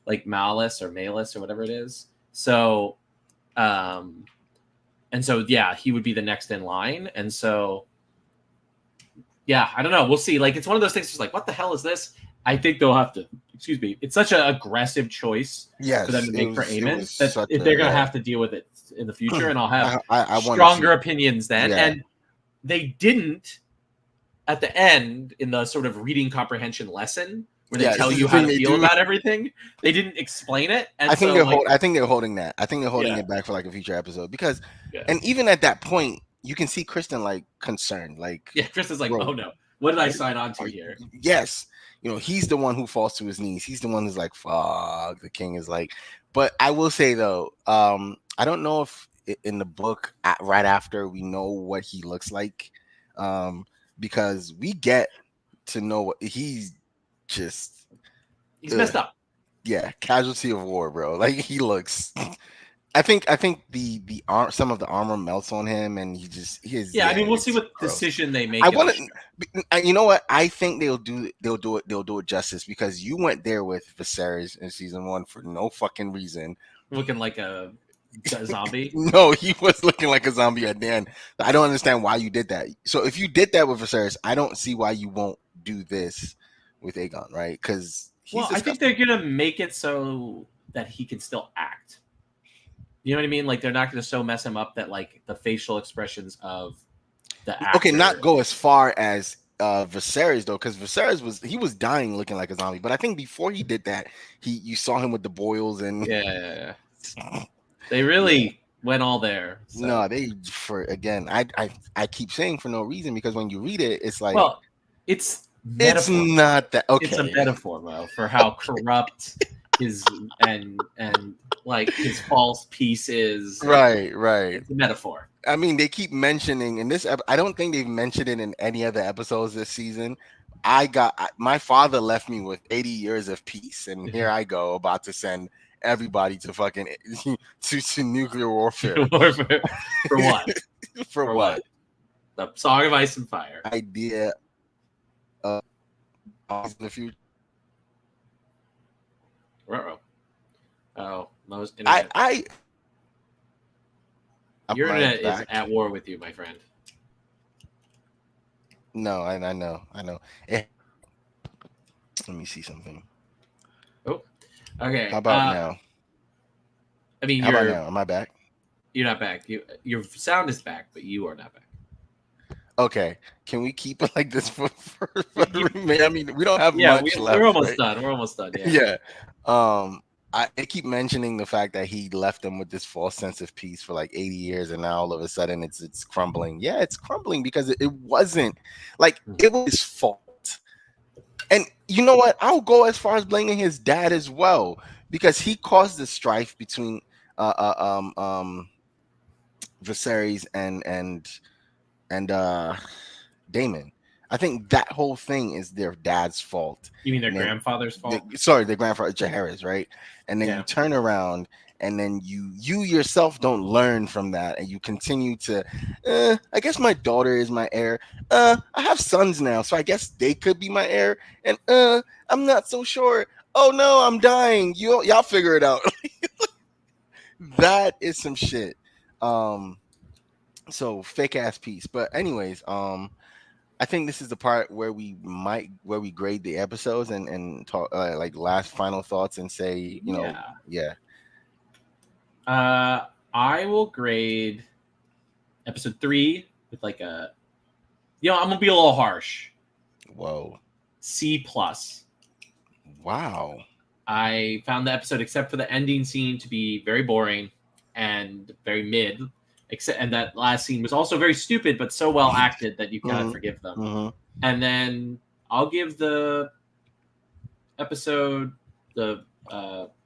like Malice or Malus or whatever it is. So, and so yeah, he would be the next in line, and so yeah, I don't know. We'll see. Like, it's one of those things. Just like, what the hell is this? I think they'll have to. Excuse me. It's such an aggressive choice for them Yes, to make for it was Aemon that such they're going to have to deal with it in the future, and I'll have I want to see. stronger opinions then. Yeah. And they didn't at the end in the sort of reading comprehension lesson where they tell you how to feel about everything. They didn't explain it, and I think so I think they're holding that. I think they're holding it back for like a future episode because, and even at that point, you can see Kristen like concerned, like Kristen's like, oh no, what did I sign on to here? Yes, he's the one who falls to his knees. He's the one who's like, fuck. The king is like, but I will say though, I don't know if in the book right after we know what he looks like, because we get to know what he's just. He's messed up. Yeah, casualty of war, bro. Like he looks. I think the some of the armor melts on him, and he is. Yeah, I mean, we'll see what decision they make. I want to. You know what? I think they'll do it justice because you went there with Viserys in season 1 for no fucking reason, looking like a zombie. No, he was looking like a zombie at the end. I don't understand why you did that. So if you did that with Viserys, I don't see why you won't do this with Aegon, right? Because I think they're gonna make it so that he can still act. You know what I mean? Like they're not going to so mess him up that like the facial expressions of the actor. Okay, not go as far as Viserys though, because Viserys was dying looking like a zombie. But I think before he did that, you saw him with the boils and yeah. They really went all there. So. No, I keep saying for no reason because when you read it, it's like it's not that okay. It's a metaphor, Mo, for how corrupt his and like his false piece is. Right. It's a metaphor. I mean, they keep mentioning in this. I don't think they've mentioned it in any other episodes this season. My father left me with 80 years of peace, and here I go about to send everybody to fucking to nuclear warfare. For what? For what? The Song of Ice and Fire. Idea of in the future. Oh, most internet. Your internet is at war with you, my friend. No, I know. Let me see something. Oh, okay. How about now? I mean, how about now? Am I back? You're not back. Your sound is back, but you are not back. Okay, can we keep it like this for I mean, we don't have much left. We're almost done. We're almost done. Yeah. I keep mentioning the fact that he left them with this false sense of peace for like 80 years, and now all of a sudden it's crumbling. Yeah, it's crumbling because it wasn't like it was his fault. And you know what? I'll go as far as blaming his dad as well because he caused the strife between Viserys and Daemon. I think that whole thing is their dad's fault. You mean their grandfather's fault? Their grandfather Jaehaerys, right? And then you turn around and then you yourself don't learn from that, and you continue to. I guess my daughter is my heir. I have sons now, so I guess they could be my heir. And I'm not so sure. Oh no, I'm dying. Y'all figure it out. That is some shit. So fake ass piece. But anyways, I think this is the part where we grade the episodes and talk like last final thoughts and say, yeah. I will grade episode 3 with like I'm gonna be a little harsh. Whoa. C+. Wow. I found the episode, except for the ending scene, to be very boring and very mid. And that last scene was also very stupid, but so well acted that you kind of forgive them. Mm-hmm. And then I'll give the episode, the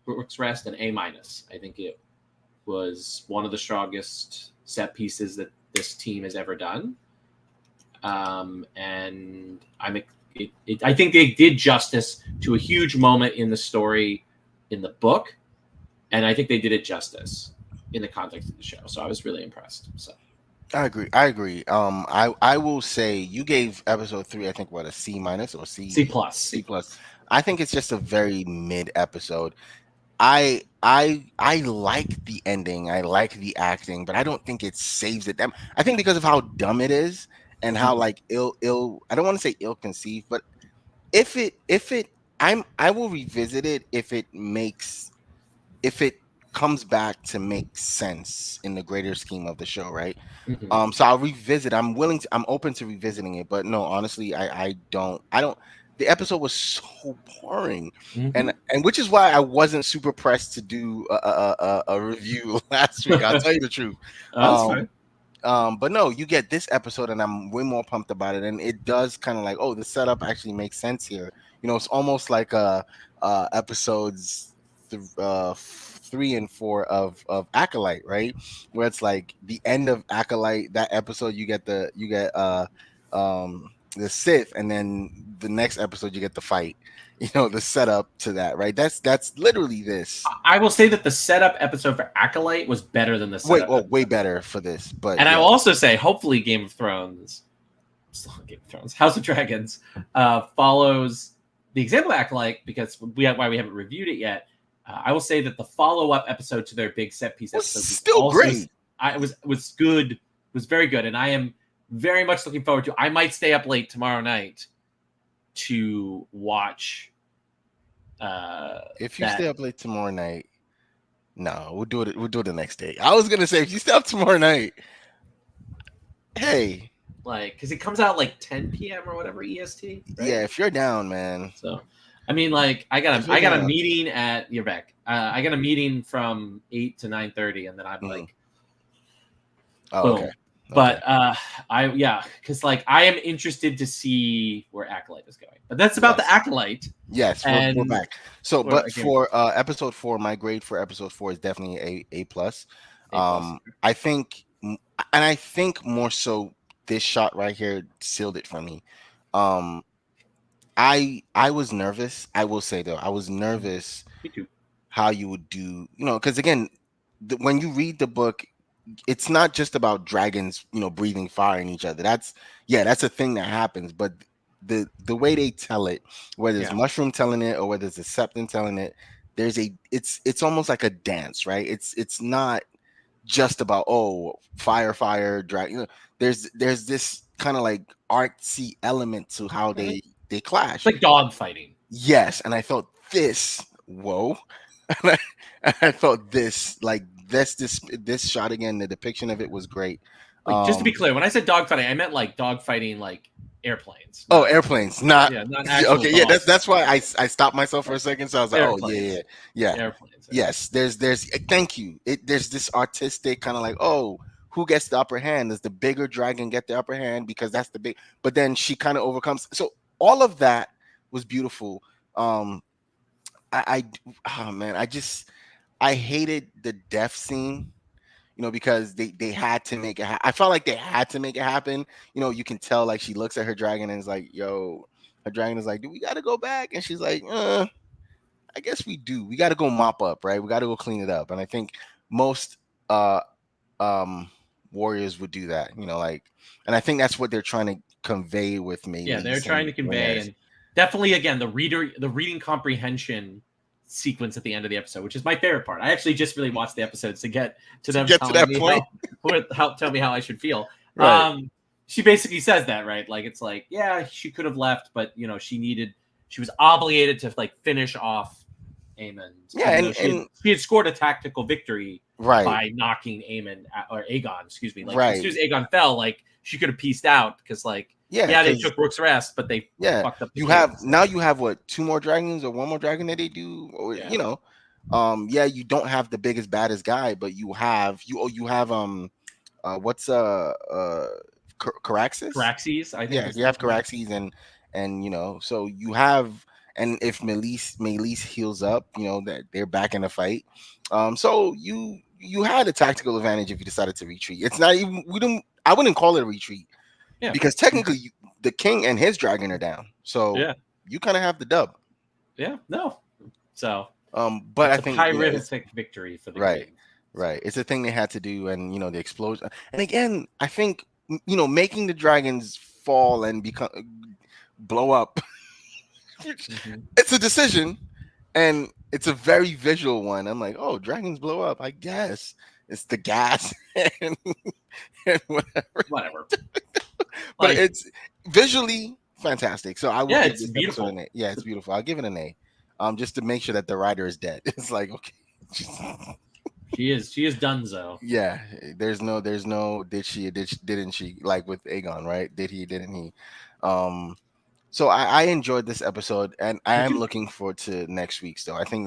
Brooks Rest, an A-. I think it was one of the strongest set pieces that this team has ever done. And I think they did justice to a huge moment in the story in the book, and I think they did it justice in the context of the show. So I was really impressed. So I agree. I agree. I will say you gave episode 3, I think, what, a C minus or C plus, C C plus. plus. I think it's just a very mid episode. I like the ending. I like the acting, but I don't think it saves it. I think because of how dumb it is and how like ill. I don't want to say ill conceived, but if it I will revisit it if it comes back to make sense in the greater scheme of the show, right? Mm-hmm. So I'll revisit. I'm open to revisiting it, but no, honestly, I don't. The episode was so boring, Mm-hmm. and which is why I wasn't super pressed to do a review last week. I'll tell you the truth. That's Um, fine. but no, you get this episode, and I'm way more pumped about it. And it does kind of like, oh, the setup actually makes sense here. It's almost like episodes 3 and 4 of Acolyte, right? Where it's like the end of Acolyte, that episode, the Sith, and then the next episode you get the fight. The setup to that, right? That's literally this. I will say that the setup episode for Acolyte was better than the Wait, setup well, way episode. better for this, but And I yeah. will also say, hopefully, Game of Thrones, House of Dragons, follows the example of Acolyte because why we haven't reviewed it yet. I will say that the follow-up episode to their big set piece Was episode still also, great. was good, was very good, and I am very much looking forward to. I might stay up late tomorrow night to watch. If you stay up late tomorrow night, no, we'll do it. We'll do it the next day. I was gonna say if you stay up tomorrow night, hey, because it comes out like 10 p.m. or whatever EST. Right? yeah, if you're down, man. So, I mean, like I got a meeting at you're back. I got a meeting from 8 to 9:30, and then I'm like, oh, boom. okay. But because like I am interested to see where Acolyte is going. But that's about the Acolyte. Yes, we're back. So, but for episode 4, my grade for episode 4 is definitely A plus. I think, and I think more so this shot right here sealed it for me. I was nervous. I will say though, I was nervous Me too. how you would do, because again, when you read the book, it's not just about dragons, breathing fire in each other. That's a thing that happens, but the way they tell it, whether it's Mushroom telling it or whether it's a Septon telling it, it's almost like a dance, right? It's not just about fire, dragon. There's this kind of like artsy element to how they clash. It's like dog fighting. Yes, and I felt this. Whoa. And I felt this like this shot again. The depiction of it was great. Just to be clear, when I said dogfighting, I meant like dogfighting like airplanes. Airplanes, not actual okay. Yeah, that's why I stopped myself for a second. So I was like, airplanes. yeah. Airplanes. Yes, there's thank you. There's this artistic kind of like, who gets the upper hand? Does the bigger dragon get the upper hand because that's the big? But then she kind of overcomes. So all of that was beautiful. Oh man, I hated the death scene, because they had to make it. I felt like they had to make it happen. You can tell like she looks at her dragon and is like, "Yo," her dragon is like, "Do we got to go back?" And she's like, "I guess we do. We got to go mop up, right? We got to go clean it up." And I think most warriors would do that, and I think that's what they're trying to convey with me. Yeah, they're trying to convey, and definitely again the reading comprehension sequence at the end of the episode, which is my favorite part. I actually just really watched the episodes to get to them telling me tell me how I should feel. Right. She basically says that, right? Like it's like, yeah, she could have left, but she was obligated to like finish off Aemon. Yeah, and she had scored a tactical victory by knocking Aegon, excuse me. Like as soon as Aegon fell, like she could have pieced out because like they took Rook's Rest, but they fucked up. You have what, 2 more dragons or 1 more dragon that they do, or you don't have the biggest baddest guy, but you have what's Caraxes, I think. You have Caraxes and so you have, and if Melis heals up, that they're back in the fight. So you had a tactical advantage if you decided to retreat. It's not even I wouldn't call it a retreat. Yeah. Because technically the king and his dragon are down. So you kind of have the dub. Yeah, no. So But I It's a think it's pyrrhific victory for the right, game. right. It's a thing they had to do, and the explosion. And again, I think making the dragons fall and become blow up. Hmm. It's a decision, and it's a very visual one. I'm like, oh, dragons blow up. I guess it's the gas and, and whatever. Whatever. But Like, it's visually fantastic. So I will yeah, give it's this episode beautiful. an A. Yeah, it's beautiful. I'll give it an A. Just to make sure that the writer is dead. It's like, okay. She is. She is Dunzo. Yeah, there's no didn't she, like with Aegon, right? Did he, didn't he? Um so I enjoyed this episode, and I Me am too. looking forward to next week's though. I think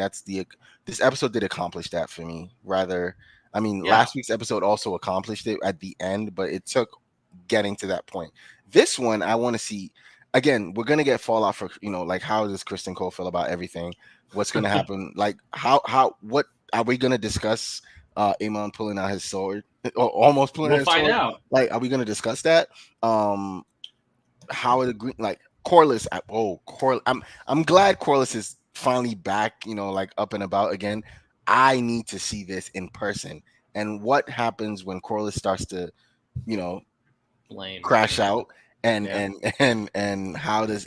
this episode did accomplish that for me. Rather, I mean, Yeah. last week's episode also accomplished it at the end, but it took getting to that point. This one I want to see again. We're gonna get fallout for like, how does Kristen Cole feel about everything? What's gonna happen? Like, what are we gonna discuss? Aemon pulling out his sword, or almost pulling We'll out his find sword. out. Like, are we gonna discuss that? How it agree, like Corliss. I'm glad Corliss is finally back. Like up and about again. I need to see this in person. And what happens when Corliss starts to, you know, Blame. crash Yeah. out, and Yeah. how does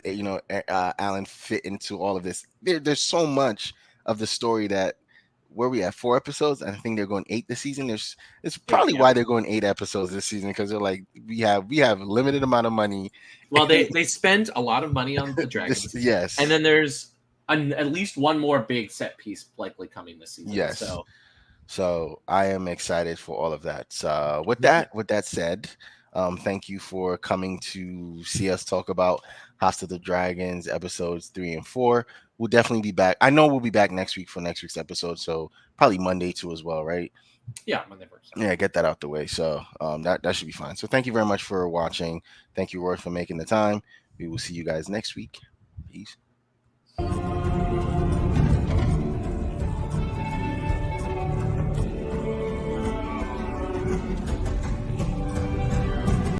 Alan fit into all of this? There's so much of the story that, where we at 4 episodes, and I think they're going 8 this season. It's probably Yeah. why they're going 8 episodes this season, because they're like, we have a limited amount of money. Well, they spent a lot of money on the dragons, and Yes, then there's at least one more big set piece likely coming this season. yes. So So I am excited for all of that. So me too. with that said, thank you for coming to see us talk about House of the Dragons episodes 3 and 4. We'll definitely be back. I know we'll be back next week for next week's episode, so probably Monday too as well, right? Yeah, Monday first. Yeah, get that out the way. So that should be fine. So thank you very much for watching. Thank you, Roy, for making the time. We will see you guys next week. Peace.